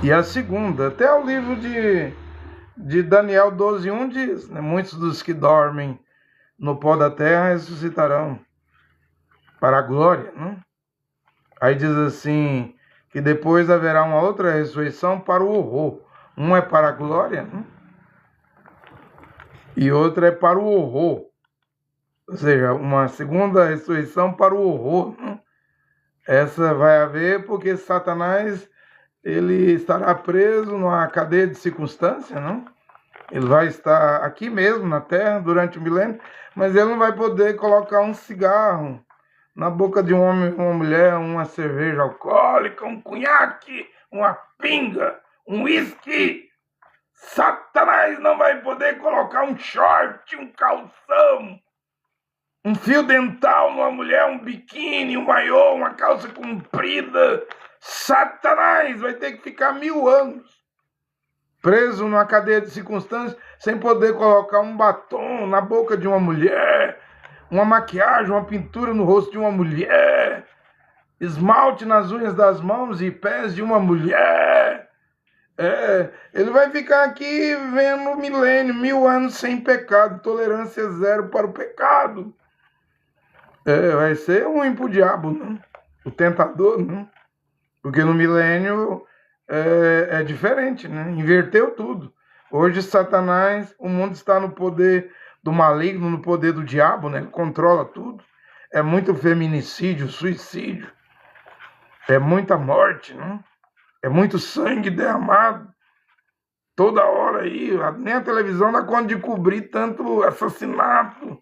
E a segunda. Até o livro de Daniel 12:1 diz, né? Muitos dos que dormem no pó da terra ressuscitarão para a glória, né? Aí diz assim, que depois haverá uma outra ressurreição para o horror. Um é para a glória, né? E outra é para o horror. Ou seja, uma segunda ressurreição para o horror, né? Essa vai haver porque Satanás, ele estará preso numa cadeia de circunstância, não? Ele vai estar aqui mesmo na terra durante o milênio, mas ele não vai poder colocar um cigarro na boca de um homem, uma mulher, uma cerveja alcoólica, um cunhaque, uma pinga, um uísque. Satanás não vai poder colocar um short, um calção, um fio dental numa mulher, um biquíni, um maiô, uma calça comprida. Satanás vai ter que ficar 1000 anos preso numa cadeia de circunstâncias sem poder colocar um batom na boca de uma mulher, uma maquiagem, uma pintura no rosto de uma mulher, esmalte nas unhas das mãos e pés de uma mulher. Ele vai ficar aqui vendo o milênio, 1000 anos sem pecado, tolerância zero para o pecado. Vai ser ruim pro diabo, né? O tentador, né? Porque no milênio é diferente, né? Inverteu tudo. Hoje Satanás, o mundo está no poder do maligno, no poder do diabo, né? Ele controla tudo. É muito feminicídio, suicídio. É muita morte, né? É muito sangue derramado. Toda hora aí, nem a televisão dá conta de cobrir tanto assassinato,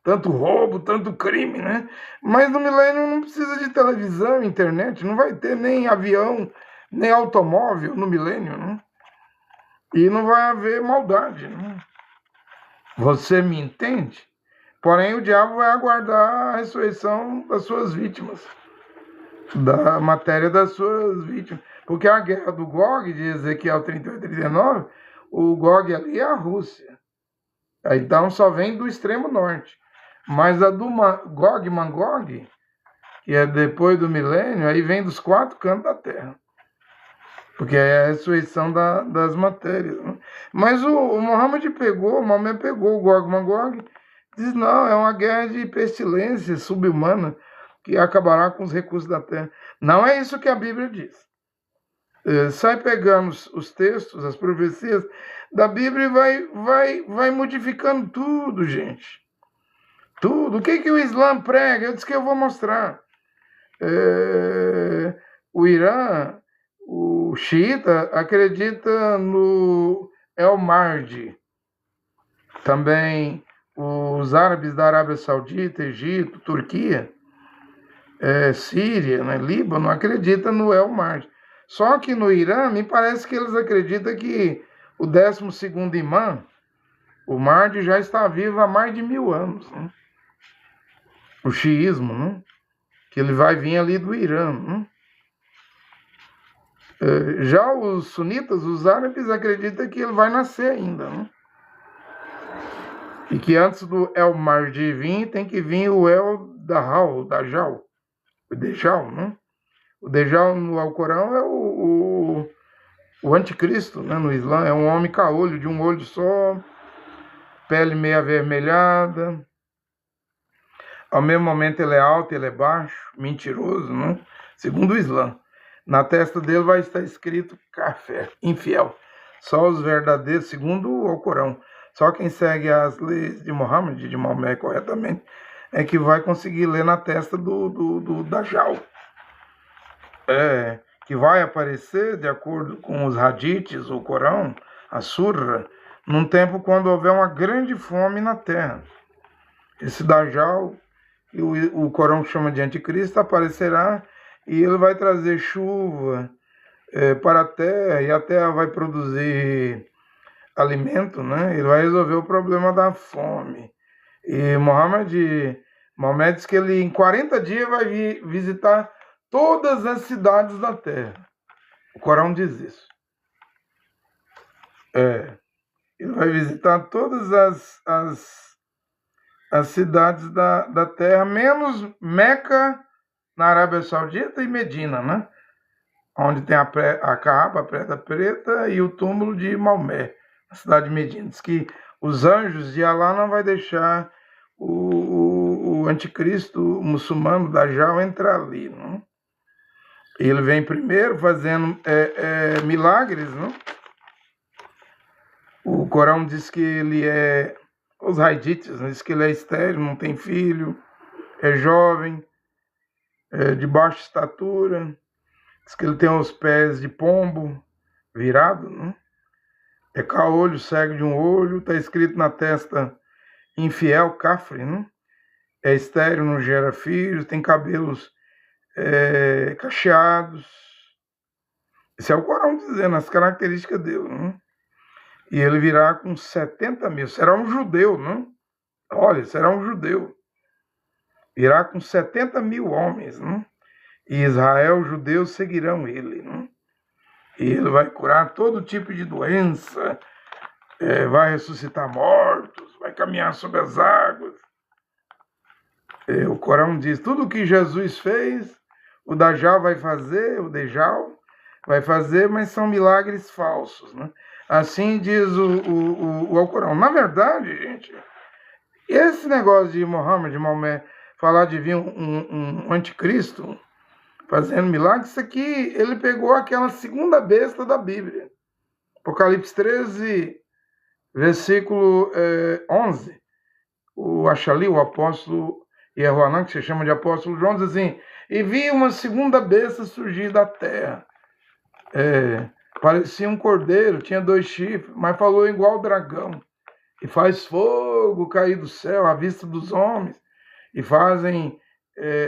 tanto roubo, tanto crime, né? Mas no milênio não precisa de televisão, internet, não vai ter nem avião, nem automóvel no milênio, né? E não vai haver maldade, né? Você me entende? Porém, o diabo vai aguardar a ressurreição das suas vítimas, da matéria das suas vítimas. Porque a guerra do Gog, de Ezequiel 38 e 39, o Gog ali é a Rússia. Então só vem do extremo norte. Mas a do Gog e Magog, que é depois do milênio, aí vem dos 4 cantos da terra. Porque é a ressurreição das matérias, né? Mas o Mohammed pegou o Gog e Magog, diz, não, é uma guerra de pestilência subhumana que acabará com os recursos da terra. Não é isso que a Bíblia diz. Sai pegando os textos, as profecias da Bíblia e vai modificando tudo, gente. Tudo. O que o Islã prega? Eu disse que eu vou mostrar. O Irã, o xiita, acredita no El-Mahdi. Também os árabes da Arábia Saudita, Egito, Turquia, Síria, né, Líbano, acreditam no El-Mahdi. Só que no Irã, me parece que eles acreditam que o 12º imã, o Mahdi, já está vivo há mais de 1000 anos. Né? O xiismo, né? Que ele vai vir ali do Irã. Né? Já os sunitas, os árabes, acreditam que ele vai nascer ainda. Né? E que antes do El-Mahdi vir, tem que vir o El-Dajjal, o Dajjal, né? O Dajjal no Alcorão é o anticristo, né? No Islã, é um homem caolho, de um olho só, pele meio avermelhada. Ao mesmo momento ele é alto, ele é baixo, mentiroso, né? Segundo o Islã. Na testa dele vai estar escrito café, infiel. Só os verdadeiros, segundo o Alcorão. Só quem segue as leis de Mohammed, de Maomé corretamente, é que vai conseguir ler na testa do Dajjal. Que vai aparecer, de acordo com os hadiths, o Corão, a Surra, num tempo quando houver uma grande fome na terra. Esse Dajjal, que o Corão chama de anticristo, aparecerá e ele vai trazer chuva para a terra, e a terra vai produzir alimento, né? Ele vai resolver o problema da fome. E Maomé diz que ele em 40 dias vai visitar todas as cidades da terra. O Corão diz isso. Ele vai visitar todas as cidades da terra, menos Meca, na Arábia Saudita, e Medina, né? Onde tem a Kaaba, a Pedra Preta, e o túmulo de Maomé, na cidade de Medina. Diz que os anjos de Alá não vai deixar o anticristo muçulmano Dajjal entrar ali, né? Ele vem primeiro fazendo milagres, né? O Corão diz que ele os hadiths, né? Diz que ele é estéril, não tem filho, é jovem, de baixa estatura, diz que ele tem os pés de pombo virado, né? É caolho, cego de um olho, está escrito na testa infiel, cafre, né? É estéril, não gera filhos, tem cabelos cacheados. Esse é o Corão dizendo as características dele, né? E ele virá com 70 mil. Será um judeu, né? Olha, será um judeu. Virá com 70 mil homens, né? E Israel, os judeus, seguirão ele, né? E ele vai curar todo tipo de doença, vai ressuscitar mortos, vai caminhar sobre as águas. O Corão diz, tudo o que Jesus fez, o Dajjal vai fazer, mas são milagres falsos, né? Assim diz o Alcorão. Na verdade, gente, esse negócio de Maomé, falar de vir um anticristo fazendo milagres, isso aqui, ele pegou aquela segunda besta da Bíblia. Apocalipse 13, versículo 11. O Achali, o apóstolo Yehoanã, que se chama de apóstolo João, diz assim, e vi uma segunda besta surgir da terra. Parecia um cordeiro, tinha 2 chifres, mas falou igual dragão. E faz fogo cair do céu à vista dos homens. E fazem...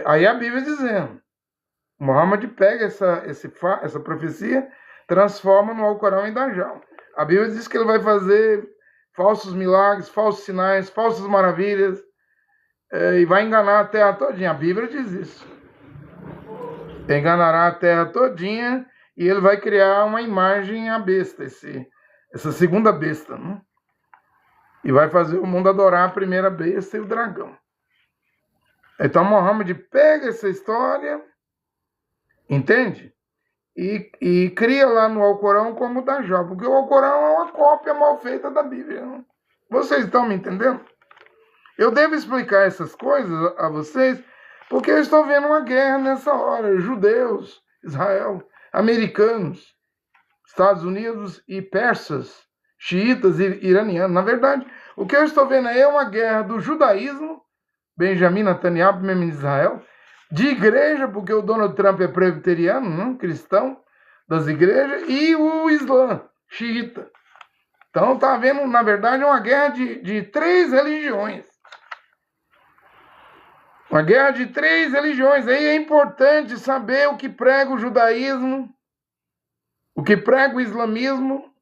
aí a Bíblia dizendo, Muhammad pega essa profecia, transforma no Alcorão em Dajjal. A Bíblia diz que ele vai fazer falsos milagres, falsos sinais, falsas maravilhas, e vai enganar a terra todinha. A Bíblia diz isso. Enganará a terra todinha e ele vai criar uma imagem à besta, essa segunda besta, né? E vai fazer o mundo adorar a primeira besta e o dragão. Então Muhammad pega essa história, entende? E cria lá no Alcorão como Dajjal, porque o Alcorão é uma cópia mal feita da Bíblia, né? Vocês estão me entendendo? Eu devo explicar essas coisas a vocês, porque eu estou vendo uma guerra nessa hora. Judeus, Israel, americanos, Estados Unidos e persas, xiitas e iranianos. Na verdade, o que eu estou vendo aí é uma guerra do judaísmo, Benjamin Netanyahu, primeiro-ministro de Israel, de igreja, porque o Donald Trump é presbiteriano, não? Cristão das igrejas, e o Islã, xiita. Então está havendo, na verdade, uma guerra de três religiões. Uma guerra de três religiões. Aí é importante saber o que prega o judaísmo, o que prega o islamismo,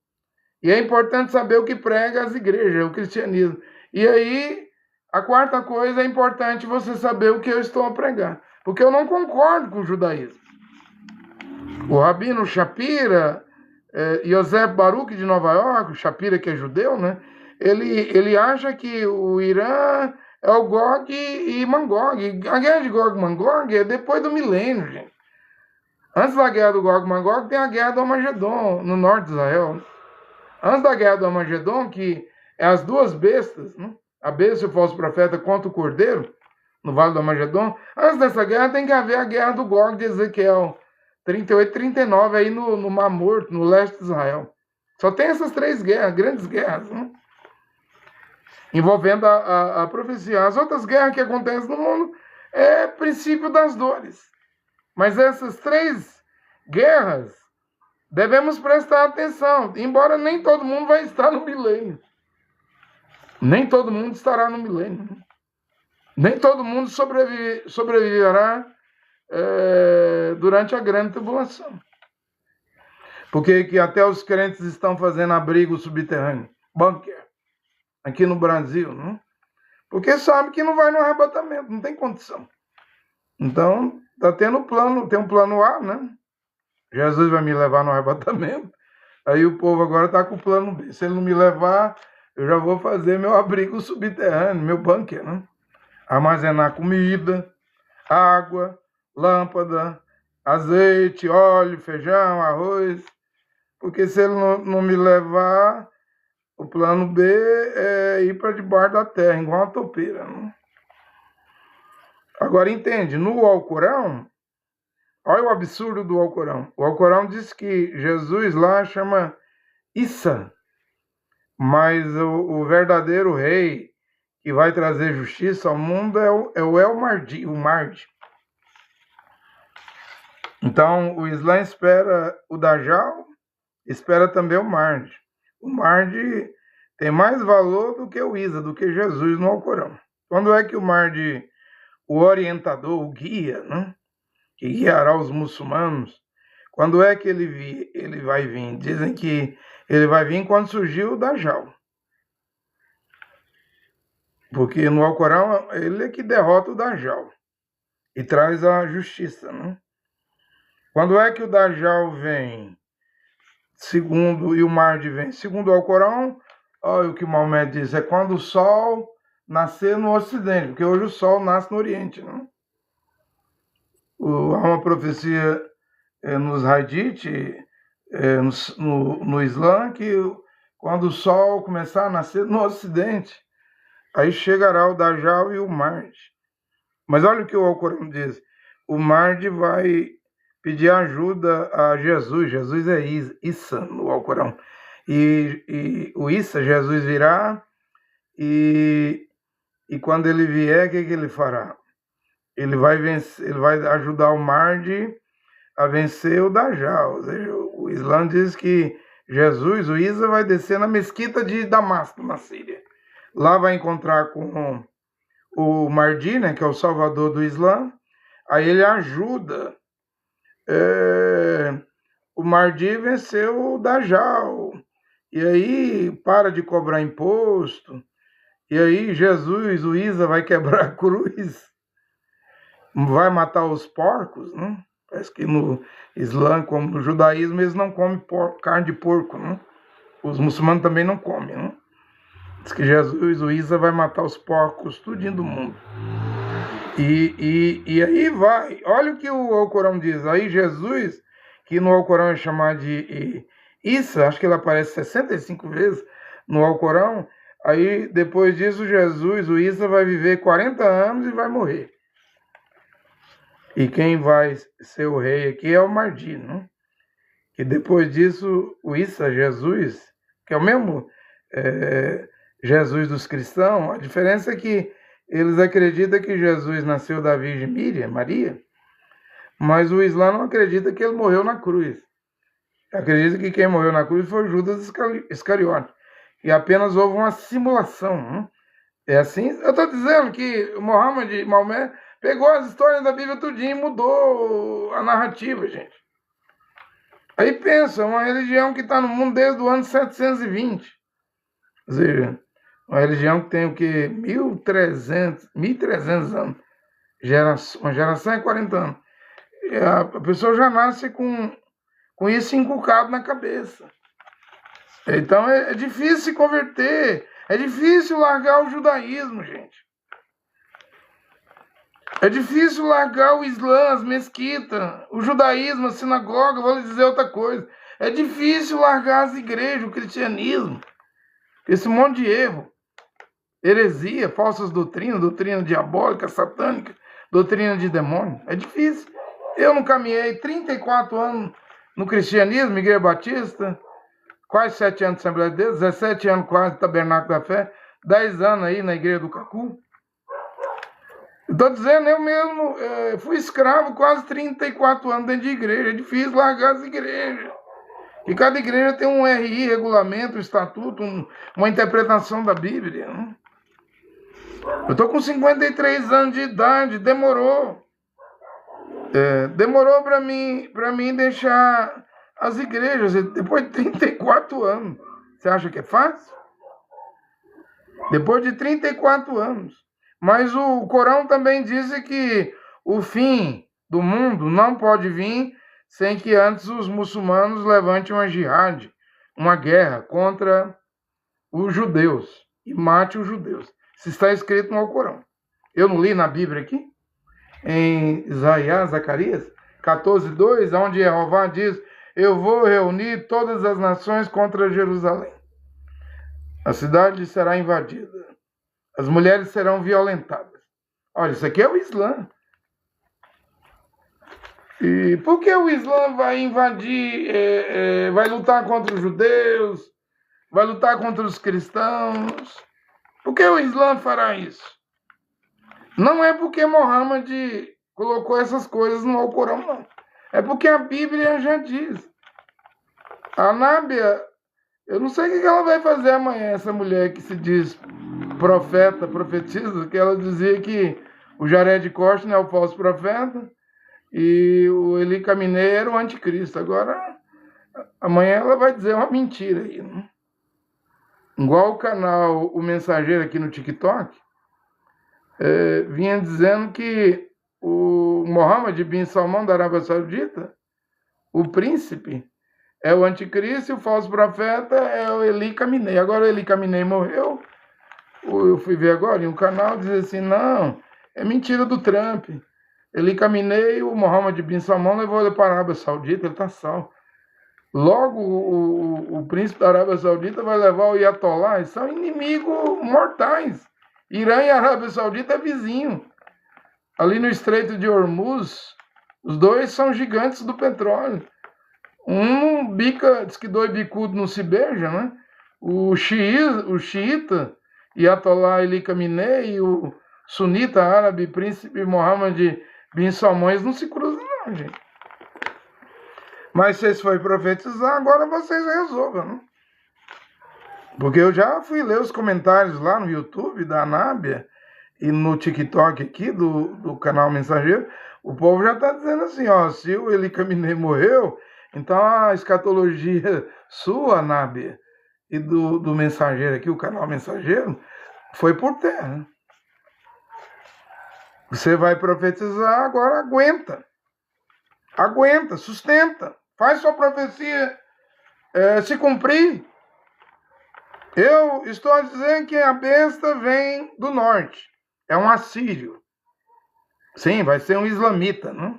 e é importante saber o que prega as igrejas, o cristianismo. E aí, a quarta coisa, é importante você saber o que eu estou a pregar. Porque eu não concordo com o judaísmo. O Rabino Shapira, Yosef Baruch de Nova York, o Shapira que é judeu, né? Ele acha que o Irã é o Gog e Magog. A guerra de Gog e Magog é depois do milênio, gente. Antes da guerra do Gog e Magog tem a guerra do Armagedon, no norte de Israel. Antes da guerra do Armagedon, que é as duas bestas, né? A besta e o falso profeta contra o cordeiro, no Vale do Armagedon. Antes dessa guerra tem que haver a guerra do Gog de Ezequiel 38, 39, aí no Mar Morto, no leste de Israel. Só tem essas três guerras, grandes guerras, né? Envolvendo a profecia. As outras guerras que acontecem no mundo é princípio das dores. Mas essas três guerras devemos prestar atenção, embora nem todo mundo vai estar no milênio. Nem todo mundo estará no milênio. Nem todo mundo sobreviverá durante a grande tribulação. Porque que até os crentes estão fazendo abrigo subterrâneo, bunker, aqui no Brasil, né? Porque sabe que não vai no arrebatamento, não tem condição. Então, tá tendo plano, tem um plano A, né? Jesus vai me levar no arrebatamento. Aí o povo agora está com o plano B. Se ele não me levar, eu já vou fazer meu abrigo subterrâneo, meu bunker, né? Armazenar comida, água, lâmpada, azeite, óleo, feijão, arroz. Porque se ele não me levar, o plano B é ir para debaixo da terra, igual uma topeira, né? Agora entende, no Alcorão, olha o absurdo do Alcorão. O Alcorão diz que Jesus lá chama Issa, mas o verdadeiro rei que vai trazer justiça ao mundo é o El-Mahdi, o Mahdi. Então, o Islã espera o Dajjal, espera também o Mahdi. O Mahdi tem mais valor do que o Isa, do que Jesus no Alcorão. Quando é que o Mahdi, o orientador, o guia, né, que guiará os muçulmanos, quando é que ele vai vir? Dizem que ele vai vir quando surgiu o Dajjal. Porque no Alcorão ele é que derrota o Dajjal e traz a justiça, né? Quando é que o Dajjal vem? E o Mahdi vem? Segundo o Alcorão, olha o que Maomé diz, é quando o sol nascer no ocidente, porque hoje o sol nasce no oriente, né? Há uma profecia nos Hadith, no Islã, que quando o sol começar a nascer no ocidente, aí chegará o Dajjal e o Mahdi. Mas olha o que o Alcorão diz. O Mahdi vai pedir ajuda a Jesus. Jesus é Issa no Alcorão. E o Issa, Jesus virá, e quando ele vier, o que ele fará? Ele vai ajudar o Mahdi a vencer o Dajjal. Ou seja, o Islã diz que Jesus, o Isa, vai descer na mesquita de Damasco, na Síria. Lá vai encontrar com o Mahdi, né, que é o salvador do Islã. Aí ele ajuda o Mahdi a vencer o Dajjal. E aí para de cobrar imposto. E aí Jesus, o Isa, vai quebrar a cruz. Vai matar os porcos, né? Parece que no Islã, como no judaísmo, eles não comem carne de porco, né? Os muçulmanos também não comem, né? Diz que Jesus, o Isa, vai matar os porcos, tudinho do mundo. E aí vai. Olha o que o Alcorão diz. Aí Jesus, que no Alcorão é chamado de Isa, acho que ele aparece 65 vezes no Alcorão. Aí depois disso, Jesus, o Isa, vai viver 40 anos e vai morrer. E quem vai ser o rei aqui é o Mahdi, né? Que depois disso, o Isa, Jesus, que é o mesmo Jesus dos cristãos, a diferença é que eles acreditam que Jesus nasceu da Virgem Miriam, Maria, mas o Islã não acredita que ele morreu na cruz. Acredita que quem morreu na cruz foi Judas Iscariote. E apenas houve uma simulação. É assim, eu estou dizendo que Maomé, pegou as histórias da Bíblia tudinho e mudou a narrativa, gente. Aí pensa, uma religião que está no mundo desde o ano 720. Ou seja, uma religião que tem o quê? 1.300 anos. Uma geração é 40 anos. E a pessoa já nasce com isso inculcado na cabeça. Então é difícil se converter. É difícil largar o judaísmo, gente. É difícil largar o Islã, as mesquitas, o judaísmo, a sinagoga. Vou lhe dizer outra coisa. É difícil largar as igrejas, o cristianismo. Esse monte de erro. Heresia, falsas doutrinas, doutrina diabólica, satânica, doutrina de demônio. É difícil. Eu não caminhei 34 anos no cristianismo, Igreja Batista, quase 7 anos de Assembleia de Deus, 17 anos quase de Tabernáculo da Fé, 10 anos aí na Igreja do Cacu. Estou dizendo, eu mesmo fui escravo quase 34 anos dentro de igreja. É difícil largar as igrejas. E cada igreja tem um RI, regulamento, um estatuto, uma interpretação da Bíblia. Né? Eu estou com 53 anos de idade, demorou. Demorou para mim deixar as igrejas, depois de 34 anos. Você acha que é fácil? Depois de 34 anos. Mas o Corão também diz que o fim do mundo não pode vir sem que antes os muçulmanos levantem uma jihad, uma guerra contra os judeus e mate os judeus. Isso está escrito no Corão. Eu não li na Bíblia aqui? Em Isaías, Zacarias 14:2, onde Jeová diz: eu vou reunir todas as nações contra Jerusalém. A cidade será invadida. As mulheres serão violentadas. Olha, isso aqui é o Islã. E por que o Islã vai invadir, vai lutar contra os judeus, vai lutar contra os cristãos? Por que o Islã fará isso? Não é porque Mohammed colocou essas coisas no Alcorão, não. É porque a Bíblia já diz. A Nábia, eu não sei o que ela vai fazer amanhã, essa mulher que se diz profeta, profetiza, que ela dizia que o Jared Kushner é o falso profeta e o Eli Khamenei era o anticristo. Agora, amanhã ela vai dizer uma mentira aí, né? Igual o canal O Mensageiro aqui no TikTok, vinha dizendo que o Mohammed bin Salman da Arábia Saudita, o príncipe, é o anticristo e o falso profeta é o Eli Khamenei. Agora o Eli Khamenei morreu. Eu fui ver agora em um canal dizer assim, não, é mentira do Trump. Eli Khamenei, o Mohammed bin Salman levou ele para a Arábia Saudita, ele está salvo. Logo o príncipe da Arábia Saudita vai levar o Ayatollah, eles são inimigos mortais. Irã e Arábia Saudita é vizinho. Ali no Estreito de Hormuz, os dois são gigantes do petróleo. Um bica, diz que dois bicudos não se beijam, né? O xiita, Ayatollah Ali Khamenei e o sunita árabe, príncipe Mohammed bin Salman, eles não se cruzam não, gente. Mas vocês foram profetizar, agora vocês resolvam, né? Porque eu já fui ler os comentários lá no YouTube da Nábia e no TikTok aqui do canal Mensageiro. O povo já está dizendo assim, ó, se o Eli Khamenei morreu, então a escatologia sua, Nábia, e do Mensageiro aqui, o canal Mensageiro, foi por terra. Você vai profetizar, agora aguenta. Aguenta, sustenta. Faz sua profecia se cumprir. Eu estou a dizer que a besta vem do norte. É um assírio. Sim, vai ser um islamita, né?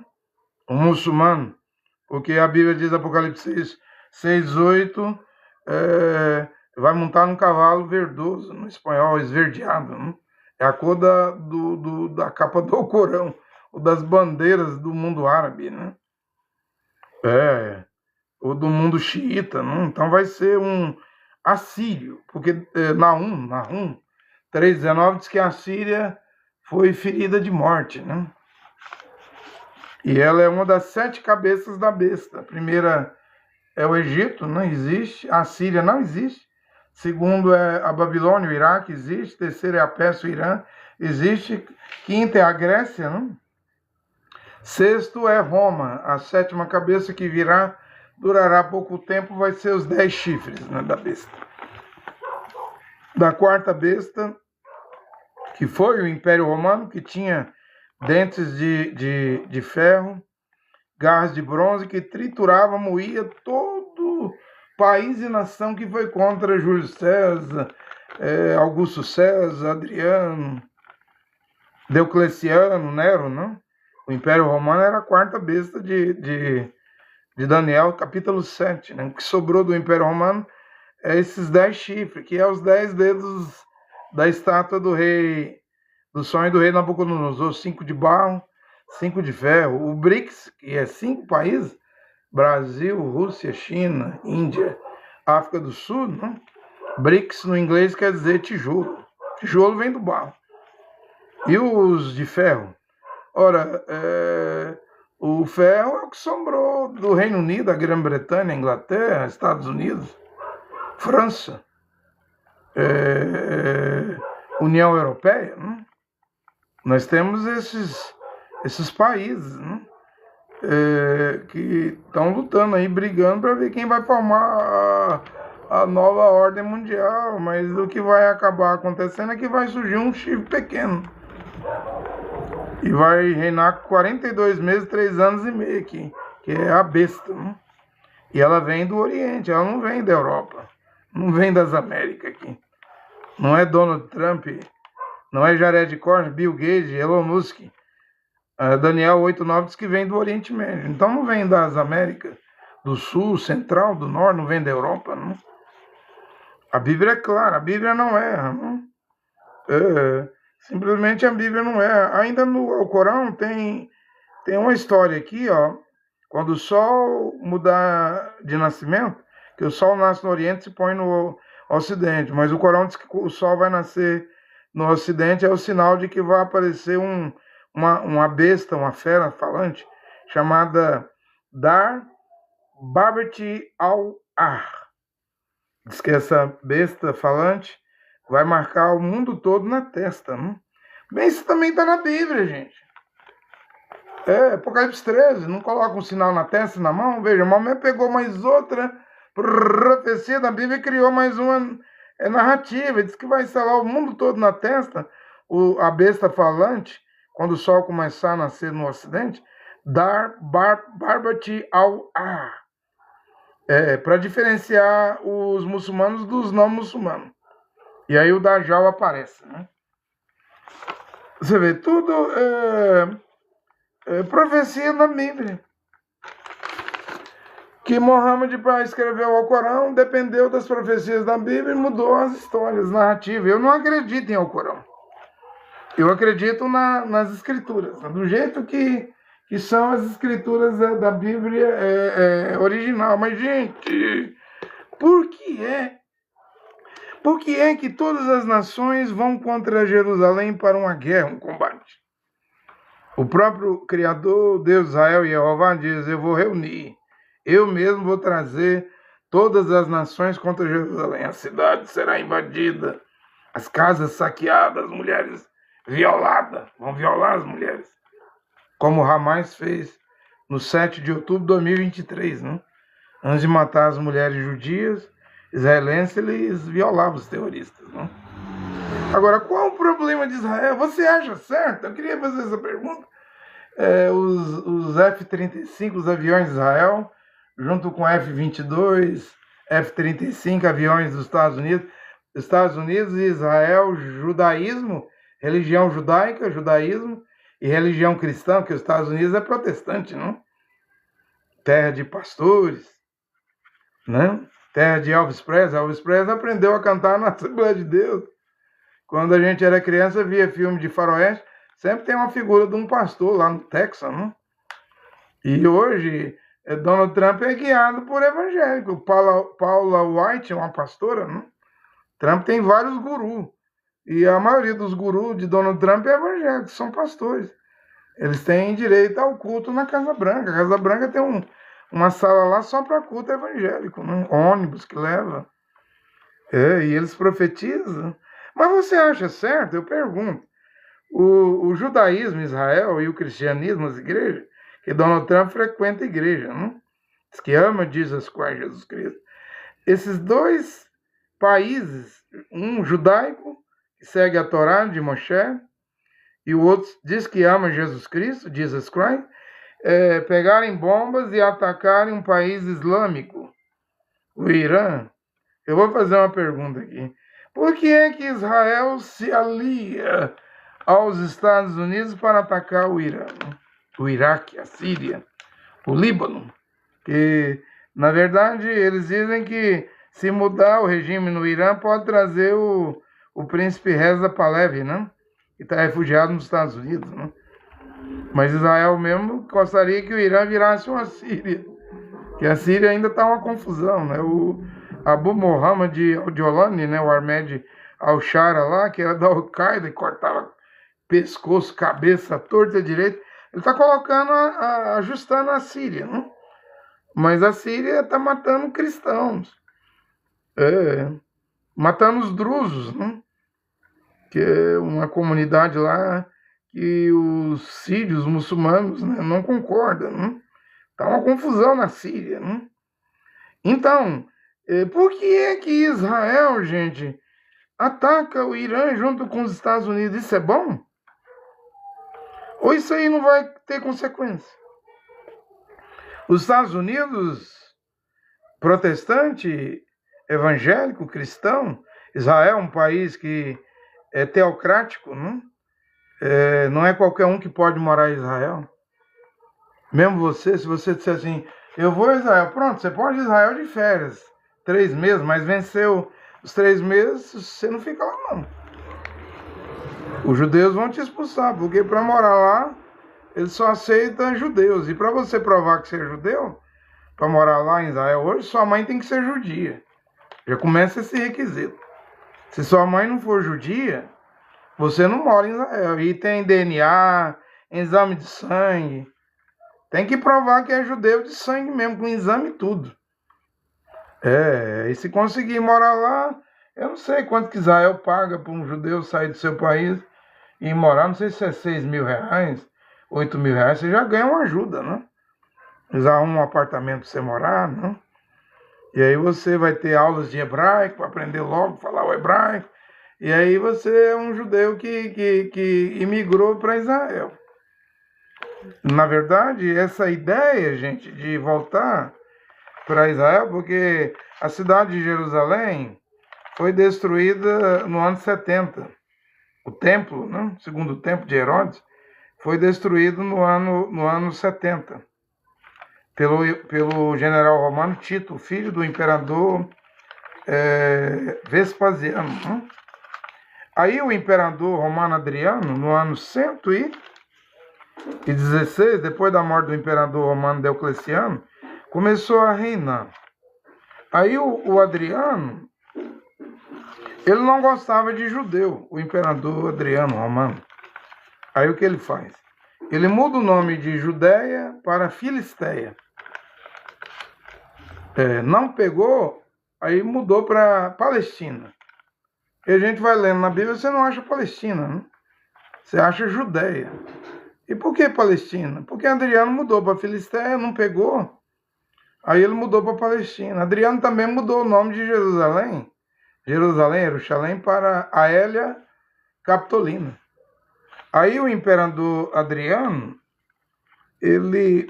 Um muçulmano. Porque a Bíblia diz, Apocalipse 6:8, vai montar num cavalo verdoso, no espanhol, esverdeado. Né? É a cor da capa do Corão, ou das bandeiras do mundo árabe, né? Ou do mundo xiita. Né? Então vai ser um assírio, porque Nahum 3:19 diz que a Síria foi ferida de morte, né? E ela é uma das 7 cabeças da besta. A primeira é o Egito, não existe. A Síria não existe. Segundo é a Babilônia, o Iraque existe. Terceiro é a Pérsia, o Irã existe. Quinto é a Grécia, não? Sexto é Roma. A 7ª cabeça que virá, durará pouco tempo, vai ser os 10 chifres, né, da besta. Da 4ª besta, que foi o Império Romano, que tinha dentes de ferro, garras de bronze, que triturava, moía todo país e nação que foi contra Júlio César, Augusto César, Adriano, Diocleciano, Nero, não? O Império Romano era a 4ª besta de Daniel, capítulo 7. Né? O que sobrou do Império Romano é esses 10 chifres, que é os 10 dedos da estátua do rei, do sonho do rei Nabucodonosor, 5 de barro, 5 de ferro. O BRICS, que é 5 países, Brasil, Rússia, China, Índia, África do Sul, né? BRICS no inglês quer dizer tijolo. Tijolo vem do barro. E os de ferro? Ora, o ferro é o que sobrou do Reino Unido, a Grã-Bretanha, a Inglaterra, Estados Unidos, França, União Europeia, né? Nós temos esses países, né? Que estão lutando aí, brigando para ver quem vai formar a nova ordem mundial, mas o que vai acabar acontecendo é que vai surgir um chifre pequeno e vai reinar 42 meses, 3 anos e meio aqui, que é a besta, né? E ela vem do Oriente, ela não vem da Europa, não vem das Américas aqui, não é Donald Trump, não é Jared Kushner, Bill Gates, Elon Musk. Daniel 8,9 diz que vem do Oriente Médio. Então não vem das Américas, do Sul, Central, do Norte, não vem da Europa. Não. A Bíblia é clara, a Bíblia não erra. Não? Simplesmente a Bíblia não erra. Ainda no Corão tem uma história aqui, ó, quando o sol mudar de nascimento, que o sol nasce no Oriente e se põe no Ocidente, mas o Corão diz que o sol vai nascer no Ocidente, é o sinal de que vai aparecer uma besta, uma fera falante, chamada Dar Babati al-Ar. Diz que essa besta falante vai marcar o mundo todo na testa. Não? Bem, isso também está na Bíblia, gente. Apocalipse 13, não coloca um sinal na testa e na mão? Veja, Maomé pegou mais outra profecia da Bíblia e criou mais uma narrativa. Diz que vai instalar o mundo todo na testa, a besta falante, quando o sol começar a nascer no Ocidente, Dar Barbati al-Ar, para diferenciar os muçulmanos dos não muçulmanos. E aí o Dajjal aparece. Né? Você vê, tudo profecia da Bíblia. Que Mohammed, para escrever o Alcorão, dependeu das profecias da Bíblia e mudou as histórias, narrativas. Eu não acredito em Alcorão. Eu acredito nas escrituras, do jeito que são as escrituras da Bíblia original. Mas, gente, por que é que todas as nações vão contra Jerusalém para uma guerra, um combate? O próprio Criador, Deus de Israel, Jeová, diz: eu vou reunir, eu mesmo vou trazer todas as nações contra Jerusalém. A cidade será invadida, as casas saqueadas, as mulheres violadas, vão violar as mulheres, como Hamas fez no 7 de outubro de 2023, né? Antes de matar as mulheres judias, israelenses, eles violavam os terroristas, né? Agora, qual o problema de Israel? Você acha certo? Eu queria fazer essa pergunta. Os F-35, os aviões de Israel, junto com F-22, F-35, aviões dos Estados Unidos e Israel, judaísmo, religião judaica, judaísmo, e religião cristã, que os Estados Unidos é protestante, não? Terra de pastores, né? Terra de Elvis Presley. Elvis Presley aprendeu a cantar na Assembleia de Deus. Quando a gente era criança, via filme de faroeste, sempre tem uma figura de um pastor lá no Texas, não? E hoje, Donald Trump é guiado por evangélico. Paula White é uma pastora, não? Trump tem vários gurus. E a maioria dos gurus de Donald Trump é evangélicos, são pastores. Eles têm direito ao culto na Casa Branca. A Casa Branca tem uma sala lá só para culto evangélico, né? Ônibus que leva. E eles profetizam. Mas você acha certo? Eu pergunto. O judaísmo, Israel, e o cristianismo, as igrejas, que Donald Trump frequenta a igreja, né? Diz que ama Jesus Cristo. Esses dois países, um judaico, que segue a Torá de Moshe, e o outro diz que ama Jesus Cristo, Jesus Christ, pegarem bombas e atacarem um país islâmico, o Irã. Eu vou fazer uma pergunta aqui. Por que é que Israel se alia aos Estados Unidos para atacar o Irã, o Iraque, a Síria, o Líbano? Que, na verdade, eles dizem que se mudar o regime no Irã pode trazer o príncipe Reza Pahlavi, né? Que está refugiado nos Estados Unidos, né? Mas Israel mesmo gostaria que o Irã virasse uma Síria, que a Síria ainda está uma confusão, né? O Abu Mohammed de Holani, né? O Ahmed al-Shara lá, que era da Al-Qaeda e cortava pescoço, cabeça, torta direita, ele está colocando, ajustando a Síria, né? Mas a Síria está matando cristãos, matando os drusos, né? Que é uma comunidade lá que os sírios, muçulmanos, né, não concordam. Né? Tá uma confusão na Síria. Né? Então, por que é que Israel, gente, ataca o Irã junto com os Estados Unidos? Isso é bom? Ou isso aí não vai ter consequência? Os Estados Unidos, protestante, evangélico, cristão, Israel é um país que é teocrático, né? Não é qualquer um que pode morar em Israel. Mesmo você, se você disser assim, eu vou a Israel, pronto, você pode ir a Israel de férias, 3 meses, mas venceu os 3 meses, você não fica lá não. Os judeus vão te expulsar, porque para morar lá, eles só aceitam judeus. E para você provar que você é judeu, para morar lá em Israel hoje, sua mãe tem que ser judia. Já começa esse requisito. Se sua mãe não for judia, você não mora em Israel. E tem DNA, exame de sangue. Tem que provar que é judeu de sangue mesmo, com exame e tudo. E se conseguir morar lá, eu não sei quanto que Israel paga para um judeu sair do seu país e morar, não sei se é 6 mil reais, 8 mil reais, você já ganha uma ajuda, né? Usar um apartamento para você morar, né? E aí você vai ter aulas de hebraico, para aprender logo a falar o hebraico. E aí você é um judeu que imigrou para Israel. Na verdade, essa ideia, gente, de voltar para Israel, porque a cidade de Jerusalém foi destruída no ano 70. O templo, né, segundo o templo de Herodes, foi destruído no ano 70 pelo general romano Tito, filho do imperador Vespasiano. Né? Aí o imperador romano Adriano, no ano 116, depois da morte do imperador romano Diocleciano, começou a reinar. Aí o Adriano, ele não gostava de judeu, o imperador Adriano romano. Aí o que ele faz? Ele muda o nome de Judéia para Filisteia. Não pegou, aí mudou para Palestina. E a gente vai lendo na Bíblia, você não acha Palestina, né? Você acha Judéia. E por que Palestina? Porque Adriano mudou para Filisteia, não pegou. Aí ele mudou para Palestina. Adriano também mudou o nome de Jerusalém, Jerusalém, para Aélia Capitolina. Aí o imperador Adriano, ele,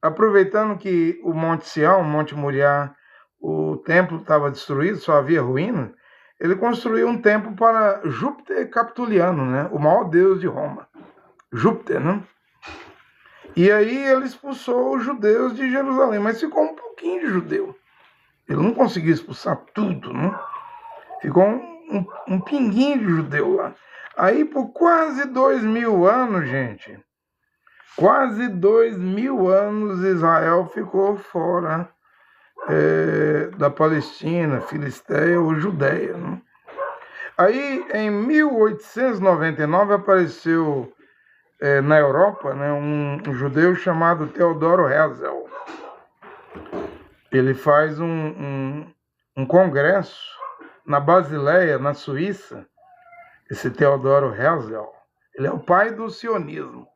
aproveitando que o Monte Sião, o Monte Moriá, o templo estava destruído, só havia ruína, ele construiu um templo para Júpiter Capitoliano, né? O maior deus de Roma. Júpiter, né? E aí ele expulsou os judeus de Jerusalém, mas ficou um pouquinho de judeu. Ele não conseguiu expulsar tudo, né? Ficou um pinguinho de judeu lá. Aí por quase 2000 anos, gente, quase 2000 anos Israel ficou fora da Palestina, Filisteia ou Judéia, né? Aí, em 1899, apareceu na Europa, né, um judeu chamado Theodor Herzl. Ele faz um congresso na Basileia, na Suíça. Esse Theodor Herzl, ele é o pai do sionismo.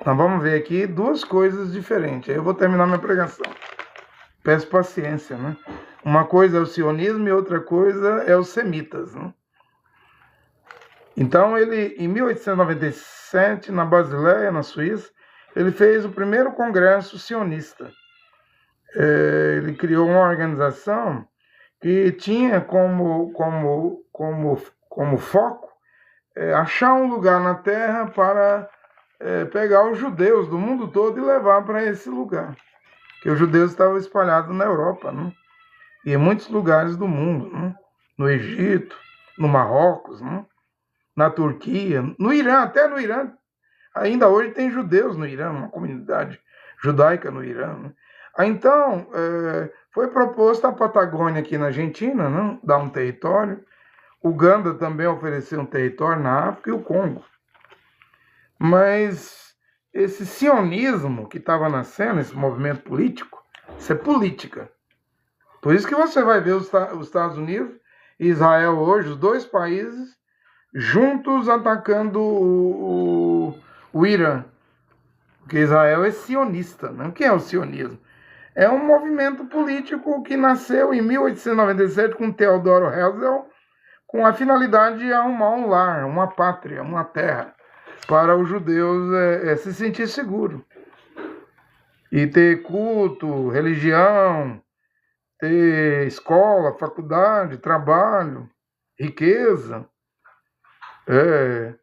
Nós vamos ver aqui duas coisas diferentes. Aí eu vou terminar minha pregação. Peço paciência, né? Uma coisa é o sionismo e outra coisa é os semitas, né? Então, ele, em 1897, na Basileia, na Suíça, ele fez o primeiro congresso sionista. Ele criou uma organização que tinha como foco achar um lugar na Terra para pegar os judeus do mundo todo e levar para esse lugar. Que os judeus estavam espalhados na Europa, né? E em muitos lugares do mundo, né? No Egito, no Marrocos, né? Na Turquia, no Irã, até no Irã. Ainda hoje tem judeus no Irã, uma comunidade judaica no Irã. Né? Então, foi proposta a Patagônia aqui na Argentina, né? Dar um território. Uganda também ofereceu um território na África e o Congo. Mas esse sionismo que estava nascendo, esse movimento político, isso é política. Por isso que você vai ver os Estados Unidos e Israel hoje, os dois países, juntos atacando o Irã. Porque Israel é sionista. Né? O que é o sionismo? É um movimento político que nasceu em 1897 com Theodor Herzl, com a finalidade de arrumar um lar, uma pátria, uma terra, para os judeus se sentir seguro. E ter culto, religião, ter escola, faculdade, trabalho, riqueza,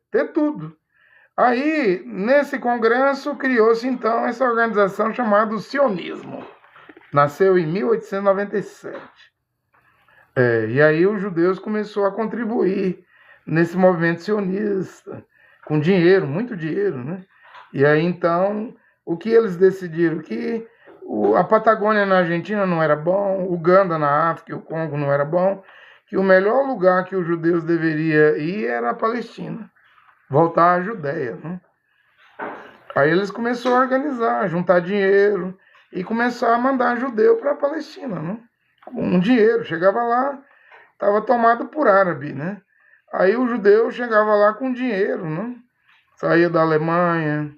ter tudo. Aí, nesse congresso, criou-se então essa organização chamada sionismo. Nasceu em 1897. E aí os judeus começaram a contribuir nesse movimento sionista, com dinheiro, muito dinheiro, né? E aí então, o que eles decidiram? Que a Patagônia na Argentina não era bom, Uganda na África e o Congo não era bom, que o melhor lugar que os judeus deveriam ir era a Palestina, voltar à Judéia, né? Aí eles começaram a organizar, juntar dinheiro e começar a mandar judeu para a Palestina, né? Com dinheiro, chegava lá, estava tomado por árabe, né? Aí o judeu chegava lá com dinheiro, né? Saía da Alemanha,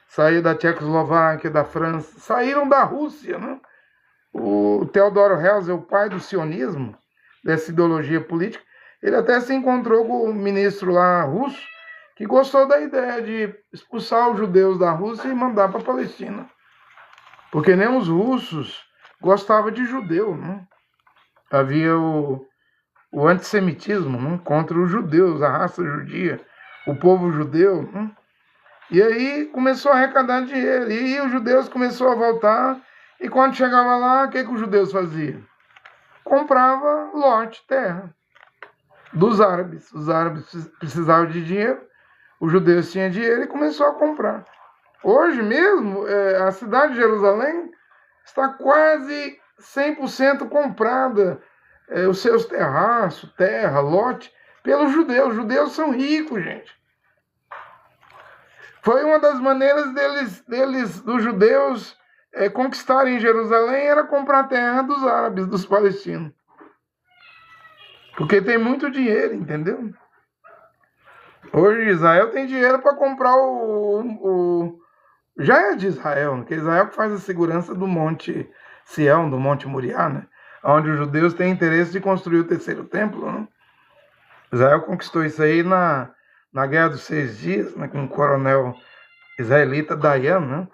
saía da Tchecoslováquia, da França, saíram da Rússia, né? O Theodor Herzl, o pai do sionismo, dessa ideologia política, ele até se encontrou com o ministro lá russo, que gostou da ideia de expulsar os judeus da Rússia e mandar para a Palestina. Porque nem os russos gostavam de judeu, né? Havia o antissemitismo, né? Contra os judeus, a raça judia, o povo judeu, né? E aí começou a arrecadar dinheiro, e os judeus começaram a voltar, e quando chegava lá, o que os judeus faziam? Comprava lote, terra, dos árabes. Os árabes precisavam de dinheiro, os judeus tinham dinheiro e começou a comprar. Hoje mesmo, a cidade de Jerusalém está quase 100% comprada, os seus terraços, terra, lote, pelos judeus. Os judeus são ricos, gente. Foi uma das maneiras dos judeus conquistarem Jerusalém, era comprar terra dos árabes, dos palestinos. Porque tem muito dinheiro, entendeu? Hoje Israel tem dinheiro para comprar já é de Israel, porque Israel que faz a segurança do Monte Sião, do Monte Moriá, né? Onde os judeus têm interesse de construir o terceiro templo, né? Israel conquistou isso aí na Guerra dos 6 Dias, né? Com o coronel israelita Dayan, né?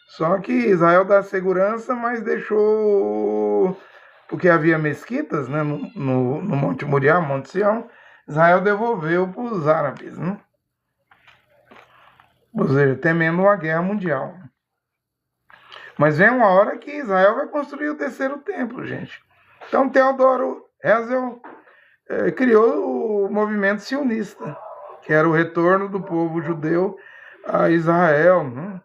Só que Israel dá segurança, mas deixou, porque havia mesquitas, né? No Monte Moriá, Monte Sião, Israel devolveu para os árabes, né? Ou seja, temendo uma guerra mundial. Mas vem uma hora que Israel vai construir o terceiro templo, gente. Então, Theodor Herzl criou o movimento sionista, que era o retorno do povo judeu a Israel, né?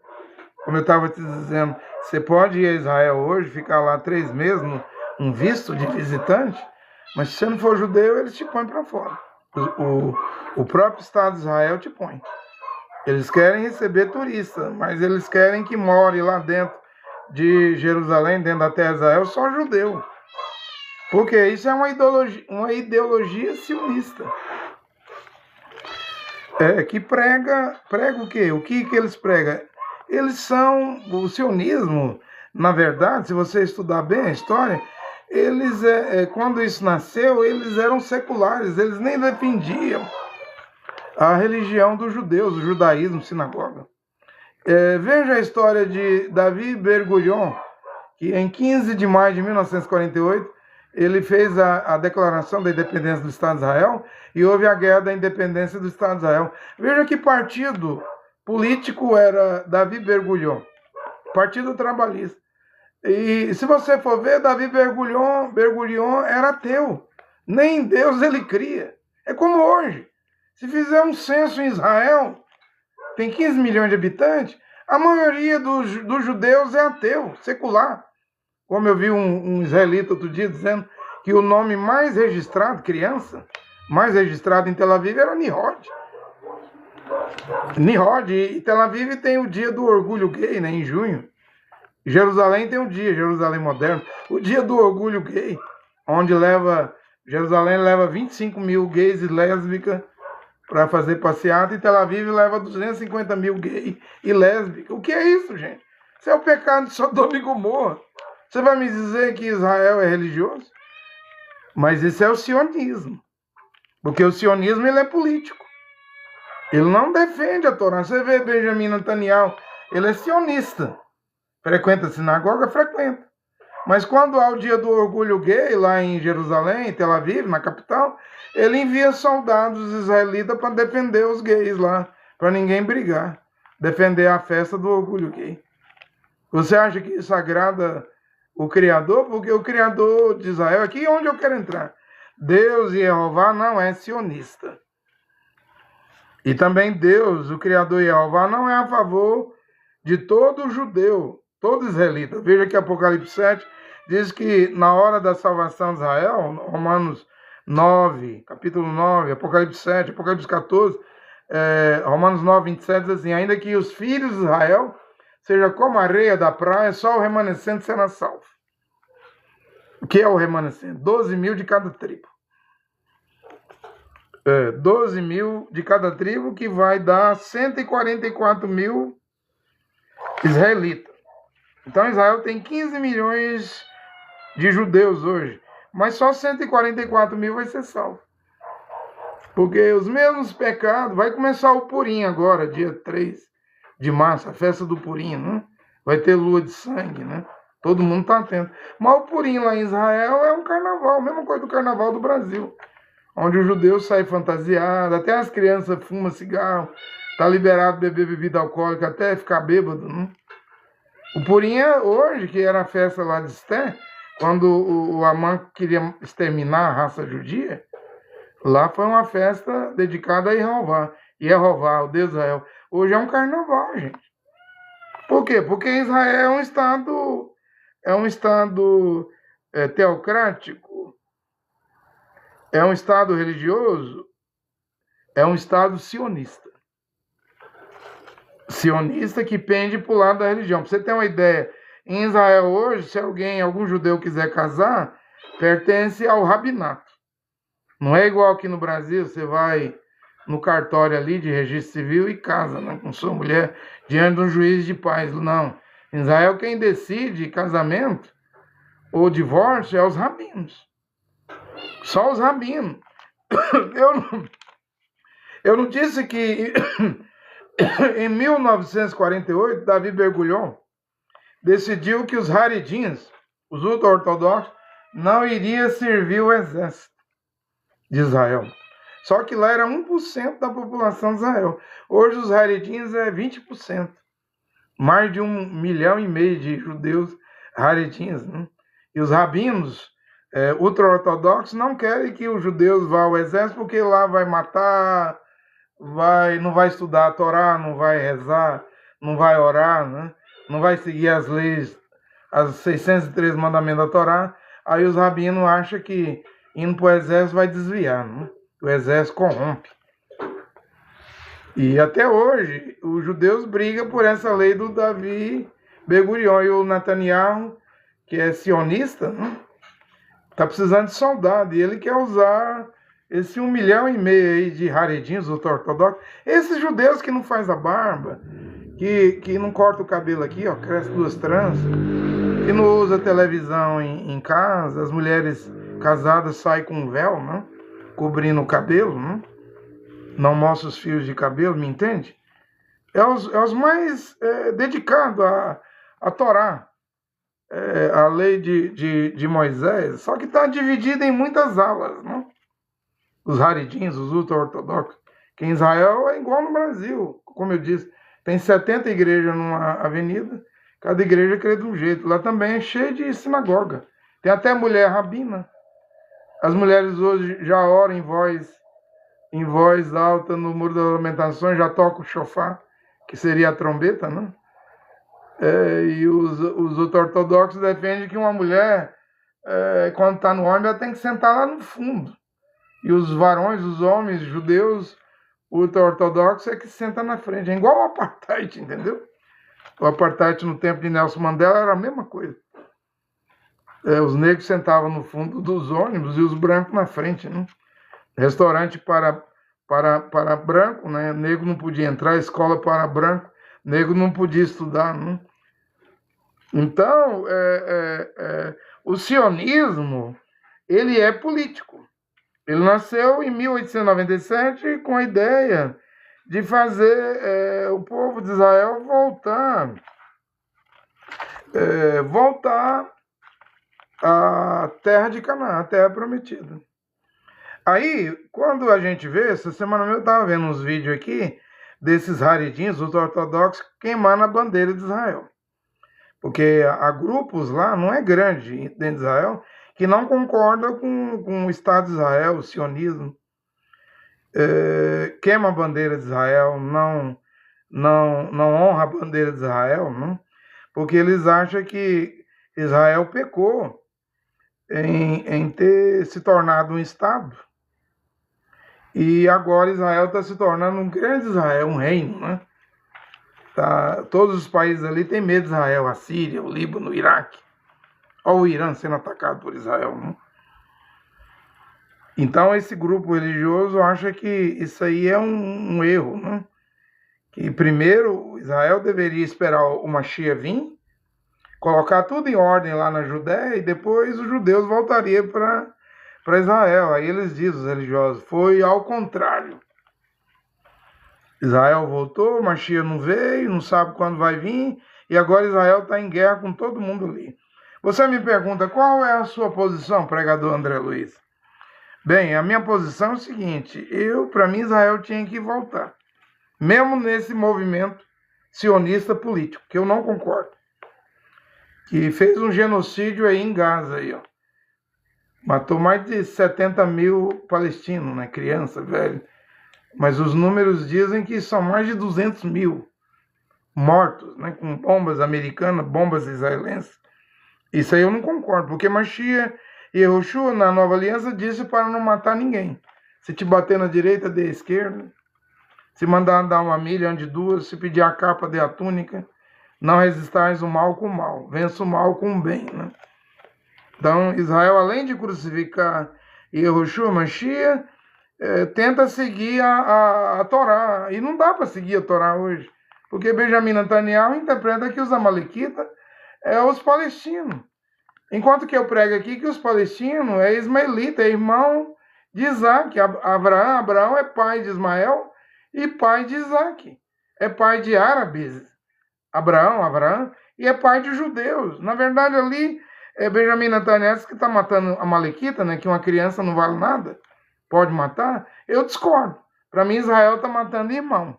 Como eu estava te dizendo, você pode ir a Israel hoje, ficar lá 3 meses, um visto de visitante, Mas se você não for judeu, eles te põem para fora. O próprio Estado de Israel te põe. Eles querem receber turista, mas eles querem que more lá dentro de Jerusalém, dentro da terra de Israel, só judeu. Porque isso é uma ideologia sionista. Que prega o quê? O que eles pregam? Eles são, o sionismo, na verdade, se você estudar bem a história, eles, quando isso nasceu, eles eram seculares, eles nem defendiam a religião dos judeus, o judaísmo, sinagoga. Veja a história de Davi Ben-Gurion, que em 15 de maio de 1948, ele fez a declaração da independência do Estado de Israel e houve a guerra da independência do Estado de Israel. Veja que partido político era Davi Ben-Gurion, Partido Trabalhista. E se você for ver, Davi Ben-Gurion era ateu. Nem em Deus ele cria. É como hoje. Se fizer um censo em Israel, tem 15 milhões de habitantes, a maioria dos judeus é ateu, secular. Como eu vi um israelita outro dia dizendo que o nome mais registrado, criança, mais registrado em Tel Aviv era Nimrod. E Tel Aviv tem o dia do orgulho gay, né, em junho. Jerusalém tem um dia, Jerusalém moderno, o dia do orgulho gay, onde Jerusalém leva 25 mil gays e lésbicas para fazer passeata, e Tel Aviv leva 250 mil gays e lésbicas. O que é isso, gente? Isso é o pecado de Sodoma e Gomorra. Você vai me dizer que Israel é religioso? Mas isso é o sionismo. Porque o sionismo ele é político. Ele não defende a Torá. Você vê Benjamin Netanyahu, ele é sionista. Frequenta a sinagoga? Frequenta. Mas quando há o dia do orgulho gay, lá em Jerusalém, em Tel Aviv, na capital, ele envia soldados israelitas para defender os gays lá, para ninguém brigar. Defender a festa do orgulho gay. Você acha que isso agrada o Criador? Porque o Criador de Israel, aqui é onde eu quero entrar. Deus e Jeová não é sionista. E também Deus, o Criador Jeová, não é a favor de todo judeu, todo israelita. Veja que Apocalipse 7 diz que na hora da salvação de Israel, Romanos 9, capítulo 9, Apocalipse 7, Apocalipse 14, Romanos 9, 27 diz assim: ainda que os filhos de Israel seja como a areia da praia, só o remanescente será salvo. O que é o remanescente? 12 mil de cada tribo. 12 mil de cada tribo, que vai dar 144 mil israelitas. Então Israel tem 15 milhões de judeus hoje, mas só 144 mil vai ser salvo. Porque os mesmos pecados, vai começar o Purim agora, dia 3 de março, a festa do Purim, né? Vai ter lua de sangue, né? Todo mundo está atento. Mas o Purim lá em Israel é um carnaval, a mesma coisa do carnaval do Brasil, onde o judeu sai fantasiado, até as crianças fumam cigarro, tá liberado beber bebida alcoólica até ficar bêbado, né? O Purim é hoje, que era a festa lá de Esté, quando o Amã queria exterminar a raça judia, lá foi uma festa dedicada a Jeová, o Deus Israel. Hoje é um carnaval, gente. Por quê? Porque Israel é um estado teocrático, é um estado religioso, é um estado sionista. Sionista que pende para o lado da religião. Para você ter uma ideia, em Israel hoje, se algum judeu quiser casar, pertence ao rabinato. Não é igual aqui no Brasil, você vai no cartório ali de registro civil e casa, né, com sua mulher diante de um juiz de paz. Não. Em Israel, quem decide casamento ou divórcio é os rabinos. Só os rabinos. Eu não disse que em 1948, Davi Ben-Gurion decidiu que os haredins, os ultra-ortodoxos, não iriam servir o exército de Israel. Só que lá era 1% da população de Israel. Hoje os haredins é 20%. Mais de 1,5 milhão de judeus haredins, né? E os rabinos ultra-ortodoxos não querem que os judeus vá ao exército, porque lá vai matar, não vai estudar a Torá, não vai rezar, não vai orar, né? Não vai seguir as leis, as 613 mandamentos da Torá. Aí os rabinos acham que indo para o exército vai desviar, né? O exército corrompe. E até hoje, os judeus brigam por essa lei do Davi Ben-Gurion. E o Netanyahu, que é sionista, né? Tá precisando de soldado. E ele quer usar esse 1,5 milhão aí de haredins, ortodoxos. Esses judeus que não faz a barba, que não corta o cabelo aqui, ó, cresce 2 tranças, que não usa televisão em casa, as mulheres casadas saem com um véu, né? Cobrindo o cabelo, né? Não mostra os fios de cabelo, me entende? É os mais dedicados a Torá, a lei de Moisés, só que está dividida em muitas alas, né? Os haredins, os ultra-ortodoxos, que em Israel é igual no Brasil, como eu disse, tem 70 igrejas numa avenida, cada igreja crê de um jeito. Lá também é cheio de sinagoga, tem até mulher rabina. As mulheres hoje já oram em voz alta no Muro das Lamentações, já toca o shofar, que seria a trombeta, né? E os ortodoxos defendem que uma mulher, quando está no ônibus, ela tem que sentar lá no fundo. E os varões, os homens judeus ultra-ortodoxos é que sentam na frente. É igual o apartheid, entendeu? O apartheid no tempo de Nelson Mandela era a mesma coisa. Os negros sentavam no fundo dos ônibus e os brancos na frente, né? Restaurante para branco, né? Negro não podia entrar, escola para branco, negro não podia estudar, né? Então, o sionismo, ele é político. Ele nasceu em 1897 com a ideia de fazer o povo de Israel voltar à terra de Canaã, a terra prometida. Aí, quando a gente vê, essa semana eu estava vendo uns vídeos aqui desses haredins, os ortodoxos, queimando a bandeira de Israel. Porque há grupos lá, não é grande dentro de Israel, que não concorda com o Estado de Israel, o sionismo. Queima a bandeira de Israel, não honra a bandeira de Israel, não? Porque eles acham que Israel pecou em ter se tornado um Estado. E agora Israel está se tornando um grande Israel, um reino, né? Todos os países ali têm medo de Israel, a Síria, o Líbano, o Iraque. Olha o Irã sendo atacado por Israel, né? Então esse grupo religioso acha que isso aí é um erro, né? Que primeiro Israel deveria esperar o Mashiach vir, colocar tudo em ordem lá na Judéia e depois os judeus voltariam para Israel. Aí eles dizem, os religiosos, foi ao contrário. Israel voltou, Mashiach não veio, não sabe quando vai vir, e agora Israel está em guerra com todo mundo ali. Você me pergunta, qual é a sua posição, pregador André Luiz? Bem, a minha posição é o seguinte, para mim, Israel tinha que voltar. Mesmo nesse movimento sionista político, que eu não concordo. Que fez um genocídio aí em Gaza, aí, ó. Matou mais de 70 mil palestinos, né? Criança, velho. Mas os números dizem que são mais de 200 mil mortos, né? Com bombas americanas, bombas israelenses. Isso aí eu não concordo, porque Mashiach e Yehoshua, na Nova Aliança, disse para não matar ninguém. Se te bater na direita, dê à esquerda. Se mandar dar 1 milha, ande 2. Se pedir a capa, dê a túnica. Não resistais o mal com o mal. Vença o mal com o bem, né? Então, Israel, além de crucificar Yehoshua, Mashiach, tenta seguir a Torá. E não dá para seguir a Torá hoje. Porque Benjamin Netanyahu interpreta que os amalequitas os palestinos. Enquanto que eu prego aqui que os palestinos é ismaelita, é irmão de Isaac. Abraão é pai de Ismael e pai de Isaac. É pai de árabes, Abraão, e é pai de judeus. Na verdade, ali, Benjamin Netanyahu que está matando a Malequita, né, que uma criança não vale nada, pode matar. Eu discordo. Para mim, Israel está matando irmão.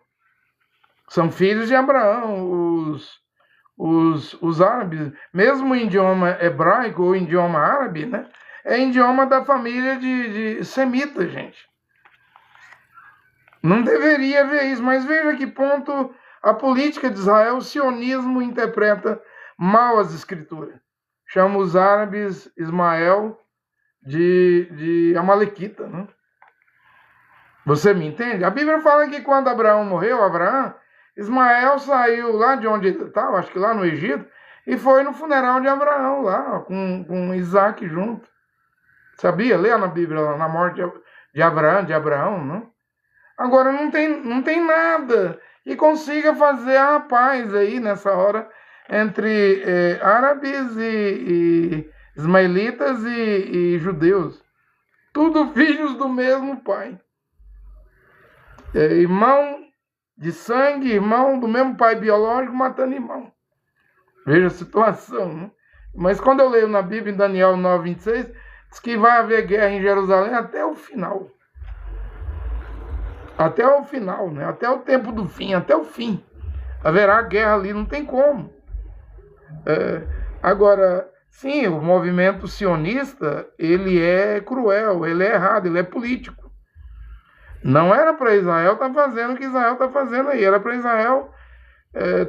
São filhos de Abraão, os árabes, mesmo em idioma hebraico ou idioma árabe, né? É idioma da família de semita, gente. Não deveria ver isso, mas veja que ponto a política de Israel, o sionismo, interpreta mal as escrituras. Chama os árabes Ismael de Amalequita, né? Você me entende? A Bíblia fala que quando Abraão morreu, Ismael saiu lá de onde ele estava, acho que lá no Egito, e foi no funeral de Abraão, lá, com Isaac junto. Sabia? Lê na Bíblia, lá, na morte de Abraão, né? Agora não tem nada que consiga fazer a paz aí nessa hora entre árabes e ismaelitas e judeus. Tudo filhos do mesmo pai. Irmão de sangue, irmão do mesmo pai biológico matando irmão. Veja a situação, né? Mas quando eu leio na Bíblia, em Daniel 9:26, diz que vai haver guerra em Jerusalém até o final. Até o final, né? Até o tempo do fim, até o fim. Haverá guerra ali, não tem como. Agora, sim, o movimento sionista, ele é cruel, ele é errado, ele é político. Não era para Israel estar fazendo o que Israel está fazendo aí. Era para Israel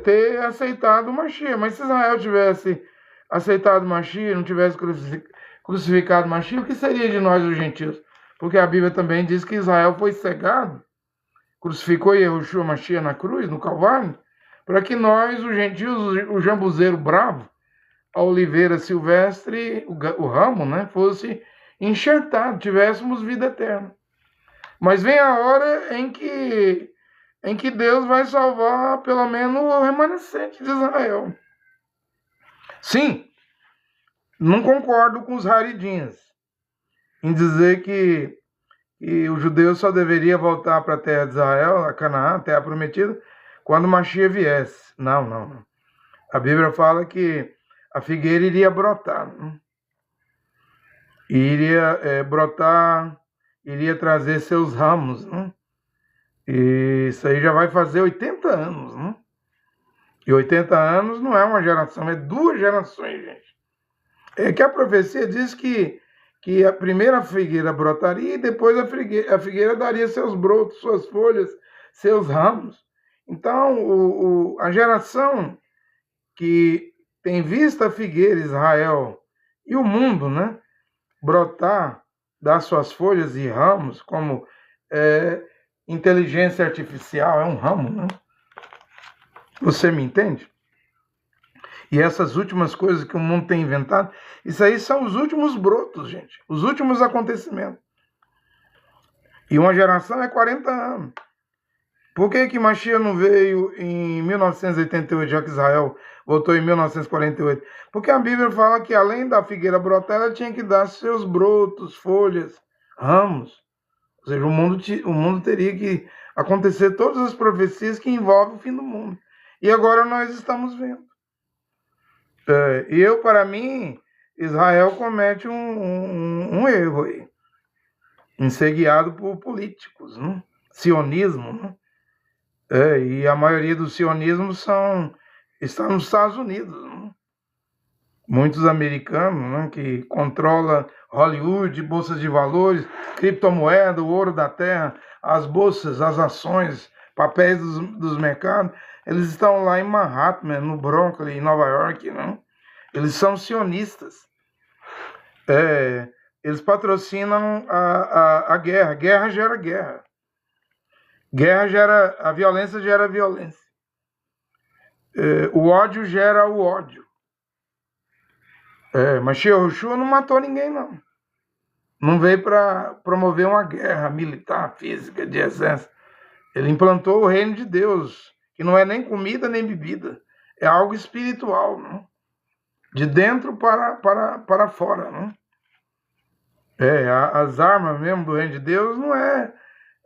ter aceitado o Mashiach. Mas se Israel tivesse aceitado o Mashiach, não tivesse crucificado o Mashiach, o que seria de nós, os gentios? Porque a Bíblia também diz que Israel foi cegado, crucificou Yahushua Mashiach na cruz, no Calvário, para que nós, os gentios, o jambuzeiro bravo, a oliveira silvestre, o ramo, né, fosse enxertado, tivéssemos vida eterna. Mas vem a hora em que Deus vai salvar pelo menos o remanescente de Israel. Sim, não concordo com os haridinhas em dizer que o judeu só deveria voltar para a terra de Israel, a Canaã, a terra prometida, quando Mashiach viesse. Não. A Bíblia fala que a figueira iria brotar. Né? Iria brotar, iria trazer seus ramos, né? E isso aí já vai fazer 80 anos, né? E 80 anos não é uma geração, é 2 gerações, gente. É que a profecia diz que a primeira figueira brotaria e depois a figueira daria seus brotos, suas folhas, seus ramos. Então, a geração que tem visto a figueira, Israel, e o mundo, né, brotar, dar suas folhas e ramos, como inteligência artificial, é um ramo, né? Você me entende? E essas últimas coisas que o mundo tem inventado, isso aí são os últimos brotos, gente. Os últimos acontecimentos. E uma geração é 40 anos. Por que Mashiach não veio em 1988, já que Israel voltou em 1948? Porque a Bíblia fala que além da figueira brotar, ela tinha que dar seus brotos, folhas, ramos. Ou seja, o mundo teria que acontecer todas as profecias que envolvem o fim do mundo. E agora nós estamos vendo. Para mim, Israel comete um erro aí, enseguiado por políticos, né? Sionismo, né? E a maioria dos sionismos está nos Estados Unidos, né? Muitos americanos, né, que controlam Hollywood, bolsas de valores, criptomoeda, o ouro da terra, as bolsas, as ações, papéis dos mercados, eles estão lá em Manhattan, no Bronx, em Nova York, né? Eles são sionistas. Eles patrocinam a guerra. A guerra gera guerra. A violência gera violência. O ódio gera o ódio. Mas Yahushua não matou ninguém, não. Não veio para promover uma guerra militar, física, de exército. Ele implantou o reino de Deus, que não é nem comida nem bebida. É algo espiritual, não? De dentro para fora, não? As armas mesmo do reino de Deus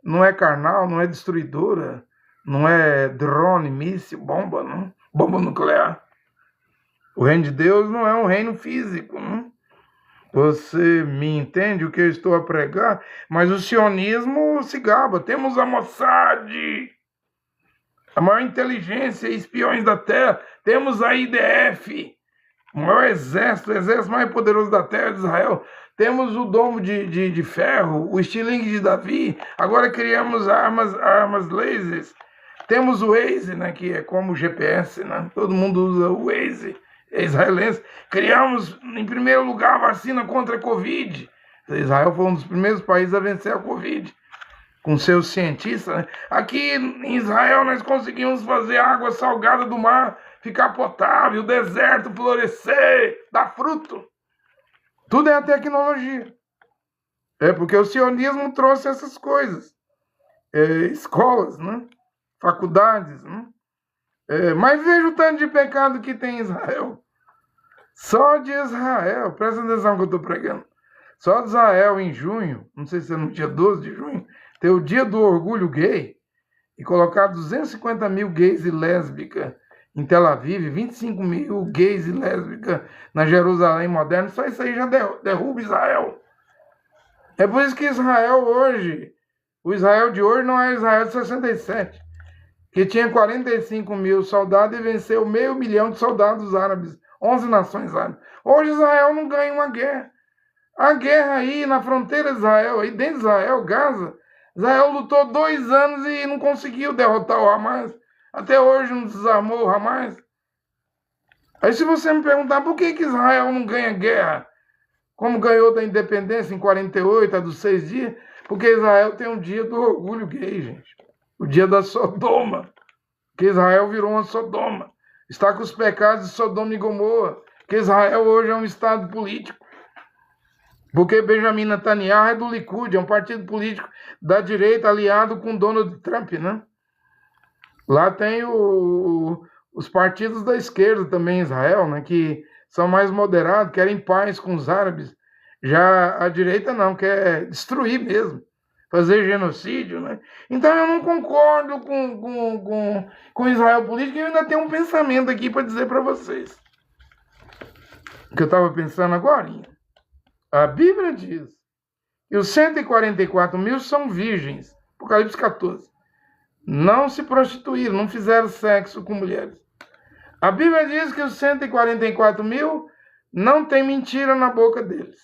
não é carnal, não é destruidora, não é drone, míssil, bomba, não? Bomba nuclear. O reino de Deus não é um reino físico, não? Você me entende o que eu estou a pregar? Mas o sionismo se gaba. Temos a Mossad, a maior inteligência, espiões da terra. Temos a IDF, o maior exército, o exército mais poderoso da terra de Israel. Temos o domo de ferro, o estilingue de Davi. Agora criamos armas lasers. Temos o Waze, né, que é como o GPS, né? Todo mundo usa o Waze. Israelense. Criamos, em primeiro lugar, a vacina contra a Covid. Israel foi um dos primeiros países a vencer a Covid, com seus cientistas, né? Aqui em Israel nós conseguimos fazer a água salgada do mar ficar potável, o deserto florescer, dar fruto. Tudo é a tecnologia. É porque o sionismo trouxe essas coisas. Escolas, né? Faculdades, né? Mas veja o tanto de pecado que tem em Israel. Só de Israel, presta atenção que eu estou pregando. Só de Israel, em junho, não sei se é no dia 12 de junho, tem o dia do orgulho gay, e colocar 250 mil gays e lésbicas em Tel Aviv, 25 mil gays e lésbicas na Jerusalém moderna, só isso aí já derruba Israel. É por isso que Israel hoje, o Israel de hoje não é Israel de 67, que tinha 45 mil soldados e venceu 500 mil de soldados árabes, 11 nações árabes. Hoje Israel não ganha uma guerra. A guerra aí na fronteira de Israel, aí dentro de Israel, Gaza, Israel lutou 2 anos e não conseguiu derrotar o Hamas. Até hoje não desarmou o Hamas. Aí se você me perguntar por que Israel não ganha guerra, como ganhou da independência em 48, a dos 6 dias, porque Israel tem um dia do orgulho gay, gente. O dia da Sodoma. Que Israel virou uma Sodoma. Está com os pecados de Sodoma e Gomorra. Que Israel hoje é um estado político. Porque Benjamin Netanyahu é do Likud, é um partido político da direita aliado com Donald Trump, né? Lá tem os partidos da esquerda também em Israel, né? Que são mais moderados, querem paz com os árabes. Já a direita não, quer destruir mesmo, fazer genocídio, né? Então eu não concordo com Israel político e eu ainda tenho um pensamento aqui para dizer para vocês. Que eu estava pensando agora. A Bíblia diz que os 144 mil são virgens. Apocalipse 14. Não se prostituíram, não fizeram sexo com mulheres. A Bíblia diz que os 144 mil não tem mentira na boca deles.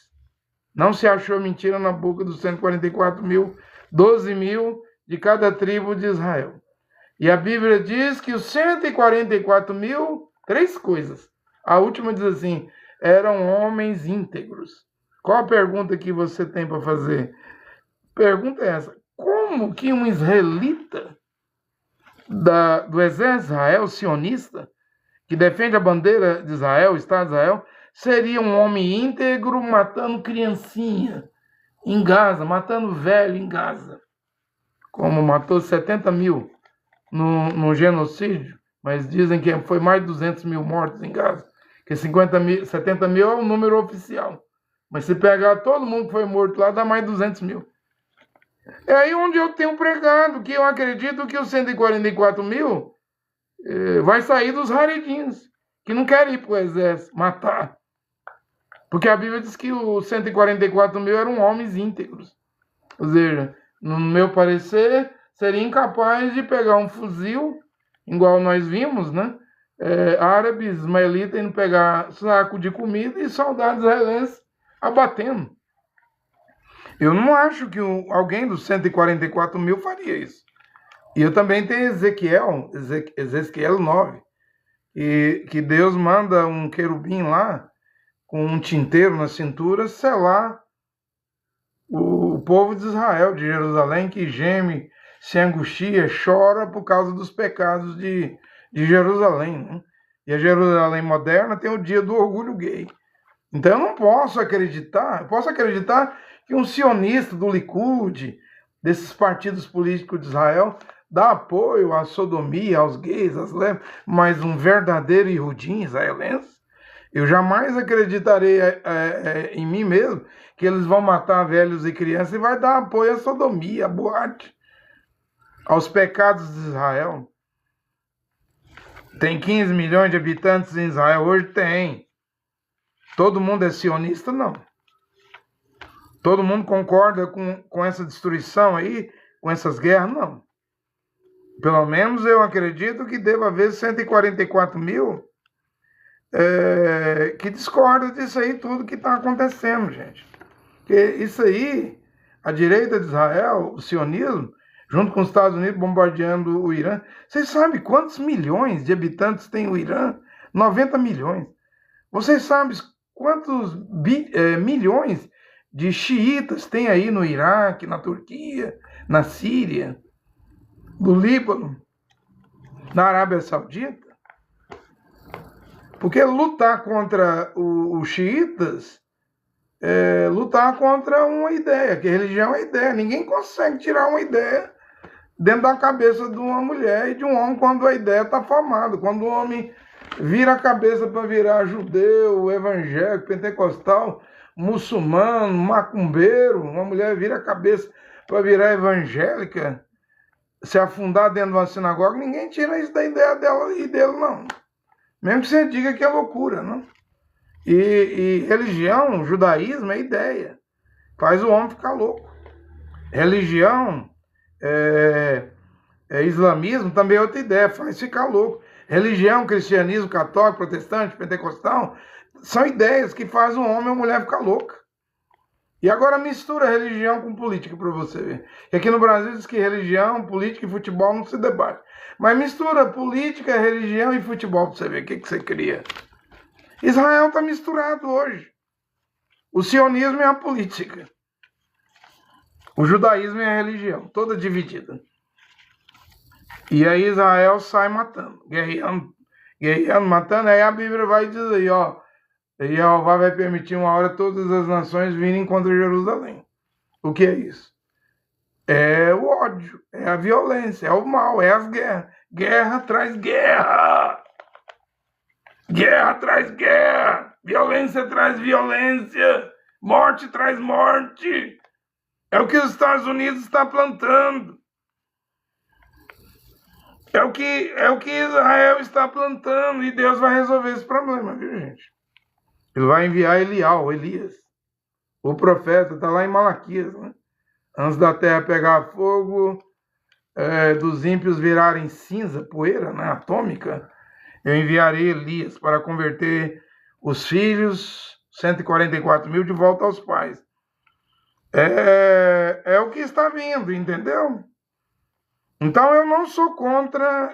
Não se achou mentira na boca dos 144 mil, 12 mil de cada tribo de Israel. E a Bíblia diz que os 144 mil, 3 coisas. A última diz assim, eram homens íntegros. Qual a pergunta que você tem para fazer? Pergunta é essa. Como que um israelita do exército de Israel, sionista, que defende a bandeira de Israel, o Estado de Israel, seria um homem íntegro matando criancinha em Gaza, matando velho em Gaza? Como matou 70 mil no genocídio, mas dizem que foi mais de 200 mil mortos em Gaza. Que 70 mil é o número oficial. Mas se pegar todo mundo que foi morto lá, dá mais de 200 mil. É aí onde eu tenho pregado, que eu acredito que os 144 mil vai sair dos haredins, que não querem ir para o exército, matar. Porque a Bíblia diz que os 144 mil eram homens íntegros. Ou seja, no meu parecer, seria incapaz de pegar um fuzil, igual nós vimos, né? Árabes, ismaelitas, indo pegar saco de comida e soldados israelenses abatendo. Eu não acho que alguém dos 144 mil faria isso. E eu também tenho Ezequiel 9, que Deus manda um querubim lá, com um tinteiro na cintura, selar o povo de Israel, de Jerusalém, que geme, se angustia, chora por causa dos pecados de Jerusalém, né? E a Jerusalém moderna tem o dia do orgulho gay. Então eu não posso acreditar, eu posso acreditar que um sionista do Likud, desses partidos políticos de Israel, dá apoio à sodomia, aos gays, às lésbicas, mas um verdadeiro iudim israelense, eu jamais acreditarei em mim mesmo que eles vão matar velhos e crianças e vai dar apoio à sodomia, à boate, aos pecados de Israel. Tem 15 milhões de habitantes em Israel hoje? Tem. Todo mundo é sionista? Não. Todo mundo concorda com essa destruição aí, com essas guerras? Não. Pelo menos eu acredito que deva haver 144 mil que discordam disso aí tudo que está acontecendo, gente. Porque isso aí, a direita de Israel, o sionismo, junto com os Estados Unidos bombardeando o Irã. Vocês sabem quantos milhões de habitantes tem o Irã? 90 milhões. Vocês sabem quantos milhões de xiitas tem aí no Iraque, na Turquia, na Síria, no Líbano, na Arábia Saudita. Porque lutar contra os xiitas é lutar contra uma ideia, que a religião é ideia. Ninguém consegue tirar uma ideia dentro da cabeça de uma mulher e de um homem quando a ideia está formada. Quando o homem vira a cabeça para virar judeu, evangélico, pentecostal, muçulmano, macumbeiro, uma mulher vira a cabeça para virar evangélica, se afundar dentro de uma sinagoga, ninguém tira isso da ideia dela e dele, não. Mesmo que você diga que é loucura, não? E religião, judaísmo é ideia. Faz o homem ficar louco. Religião, islamismo também é outra ideia, faz ficar louco. Religião, cristianismo, católico, protestante, pentecostal, são ideias que fazem o homem ou a mulher ficar louca. E agora mistura religião com política para você ver. E aqui no Brasil diz que religião, política e futebol não se debate. Mas mistura política, religião e futebol para você ver o que você cria. Israel está misturado hoje. O sionismo é a política. O judaísmo é a religião, toda dividida. E aí Israel sai matando, guerreando, matando. Aí a Bíblia vai dizer aí, ó, Jeová vai permitir uma hora todas as nações virem contra Jerusalém. O que é isso? É o ódio, é a violência, é o mal, é as guerras. Guerra traz guerra. Guerra traz guerra. Violência traz violência. Morte traz morte. É o que os Estados Unidos está plantando. É o que Israel está plantando. E Deus vai resolver esse problema, viu, gente? Ele vai enviar Elias. O profeta está lá em Malaquias, né? Antes da terra pegar fogo, dos ímpios virarem cinza, poeira, né, atômica, eu enviarei Elias para converter os filhos, 144 mil, de volta aos pais. É o que está vindo, entendeu? Então eu não sou contra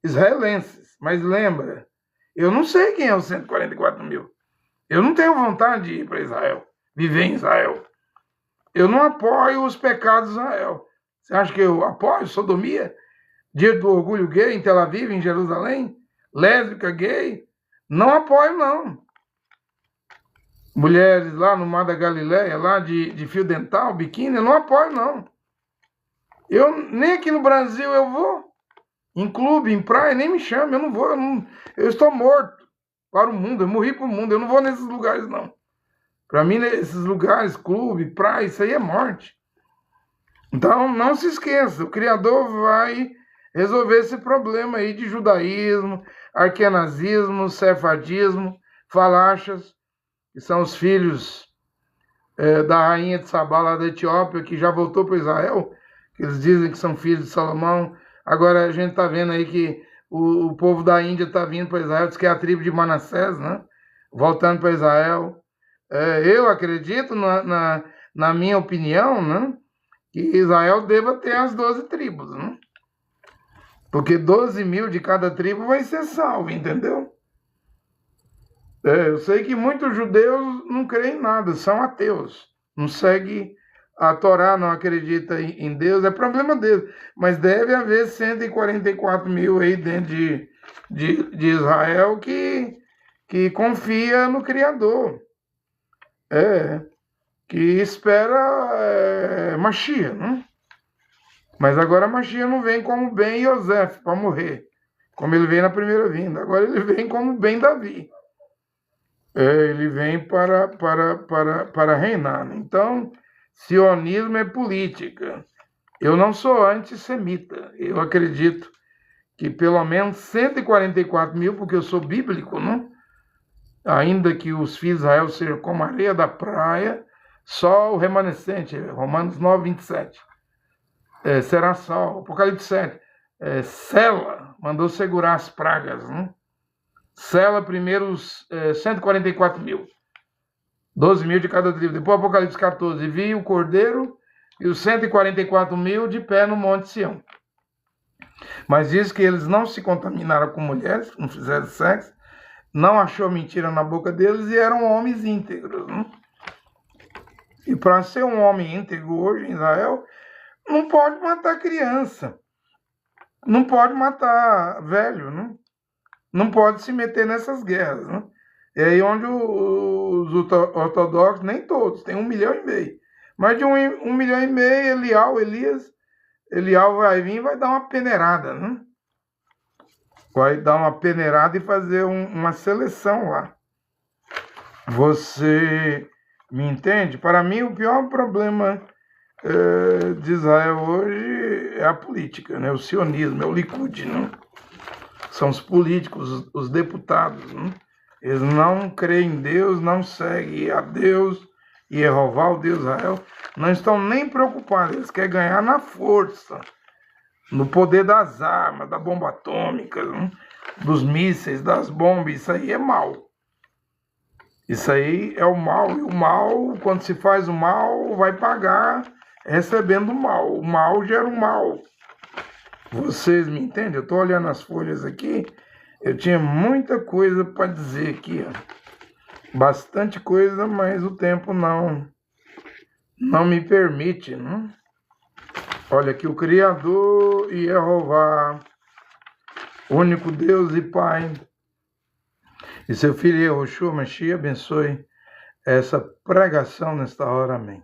israelenses, mas lembra, eu não sei quem é os 144 mil. Eu não tenho vontade de ir para Israel, viver em Israel. Eu não apoio os pecados de Israel. Você acha que eu apoio sodomia? Dia do orgulho gay em Tel Aviv, em Jerusalém? Lésbica, gay? Não apoio, não. Mulheres lá no Mar da Galileia, lá de fio dental, biquíni, eu não apoio, não. Nem aqui no Brasil eu vou. Em clube, em praia, nem me chame, eu não vou. Eu estou morto para o mundo, eu morri para o mundo, eu não vou nesses lugares, não. Para mim, esses lugares, clube, praia, isso aí é morte. Então, não se esqueça, o Criador vai resolver esse problema aí de judaísmo, arquenazismo, sefardismo, falachas, que são os filhos da rainha de Sabá, lá da Etiópia, que já voltou para Israel, que eles dizem que são filhos de Salomão. Agora a gente está vendo aí que o povo da Índia está vindo para Israel, diz que é a tribo de Manassés, né? Voltando para Israel. Eu acredito, na minha opinião, né, que Israel deva ter as 12 tribos, né? Porque 12 mil de cada tribo vai ser salvo, entendeu? Eu sei que muitos judeus não creem em nada, são ateus, não seguem a Torá, não acreditam em Deus, é problema deles. Mas deve haver 144 mil aí dentro de Israel que confia no Criador. Que espera Mashiach, né? Mas agora Mashiach não vem como Ben Yosef para morrer, como ele veio na primeira vinda. Agora ele vem como Ben Davi. Ele vem para reinar, né? Então, sionismo é política. Eu não sou antissemita. Eu acredito que pelo menos 144 mil, porque eu sou bíblico, né? Ainda que os filhos de Israel sejam como areia da praia, só o remanescente, Romanos 9, 27, será salvo. Apocalipse 7, Sela mandou segurar as pragas, né? Sela primeiro os 144 mil, 12 mil de cada tribo. Depois Apocalipse 14, vi o cordeiro e os 144 mil de pé no Monte Sião. Mas diz que eles não se contaminaram com mulheres, não fizeram sexo, não achou mentira na boca deles e eram homens íntegros, né? E para ser um homem íntegro hoje em Israel, não pode matar criança, não pode matar velho, né? Não pode se meter nessas guerras. Né? É aí onde os ortodoxos, nem todos, tem 1,5 milhão. Mas de 1,5 milhão, Elial vai vir e vai dar uma peneirada, né? Vai dar uma peneirada e fazer uma seleção lá. Você me entende? Para mim, o pior problema de Israel hoje é a política, né? O sionismo, é o Likud, né? São os políticos, os deputados, né? Eles não creem em Deus, não seguem a Deus e Jeová, o Deus de Israel, não estão nem preocupados, eles querem ganhar na força, no poder das armas, da bomba atômica, né? Dos mísseis, das bombas, isso aí é mal. Isso aí é o mal, e o mal, quando se faz o mal, vai pagar recebendo o mal. O mal gera o mal. Vocês me entendem? Eu estou olhando as folhas aqui, eu tinha muita coisa para dizer aqui, ó. Bastante coisa, mas o tempo não me permite, né? Olha aqui, o Criador e Jeová, único Deus e Pai, e seu Filho Yehoshua Mashiach abençoe essa pregação nesta hora. Amém.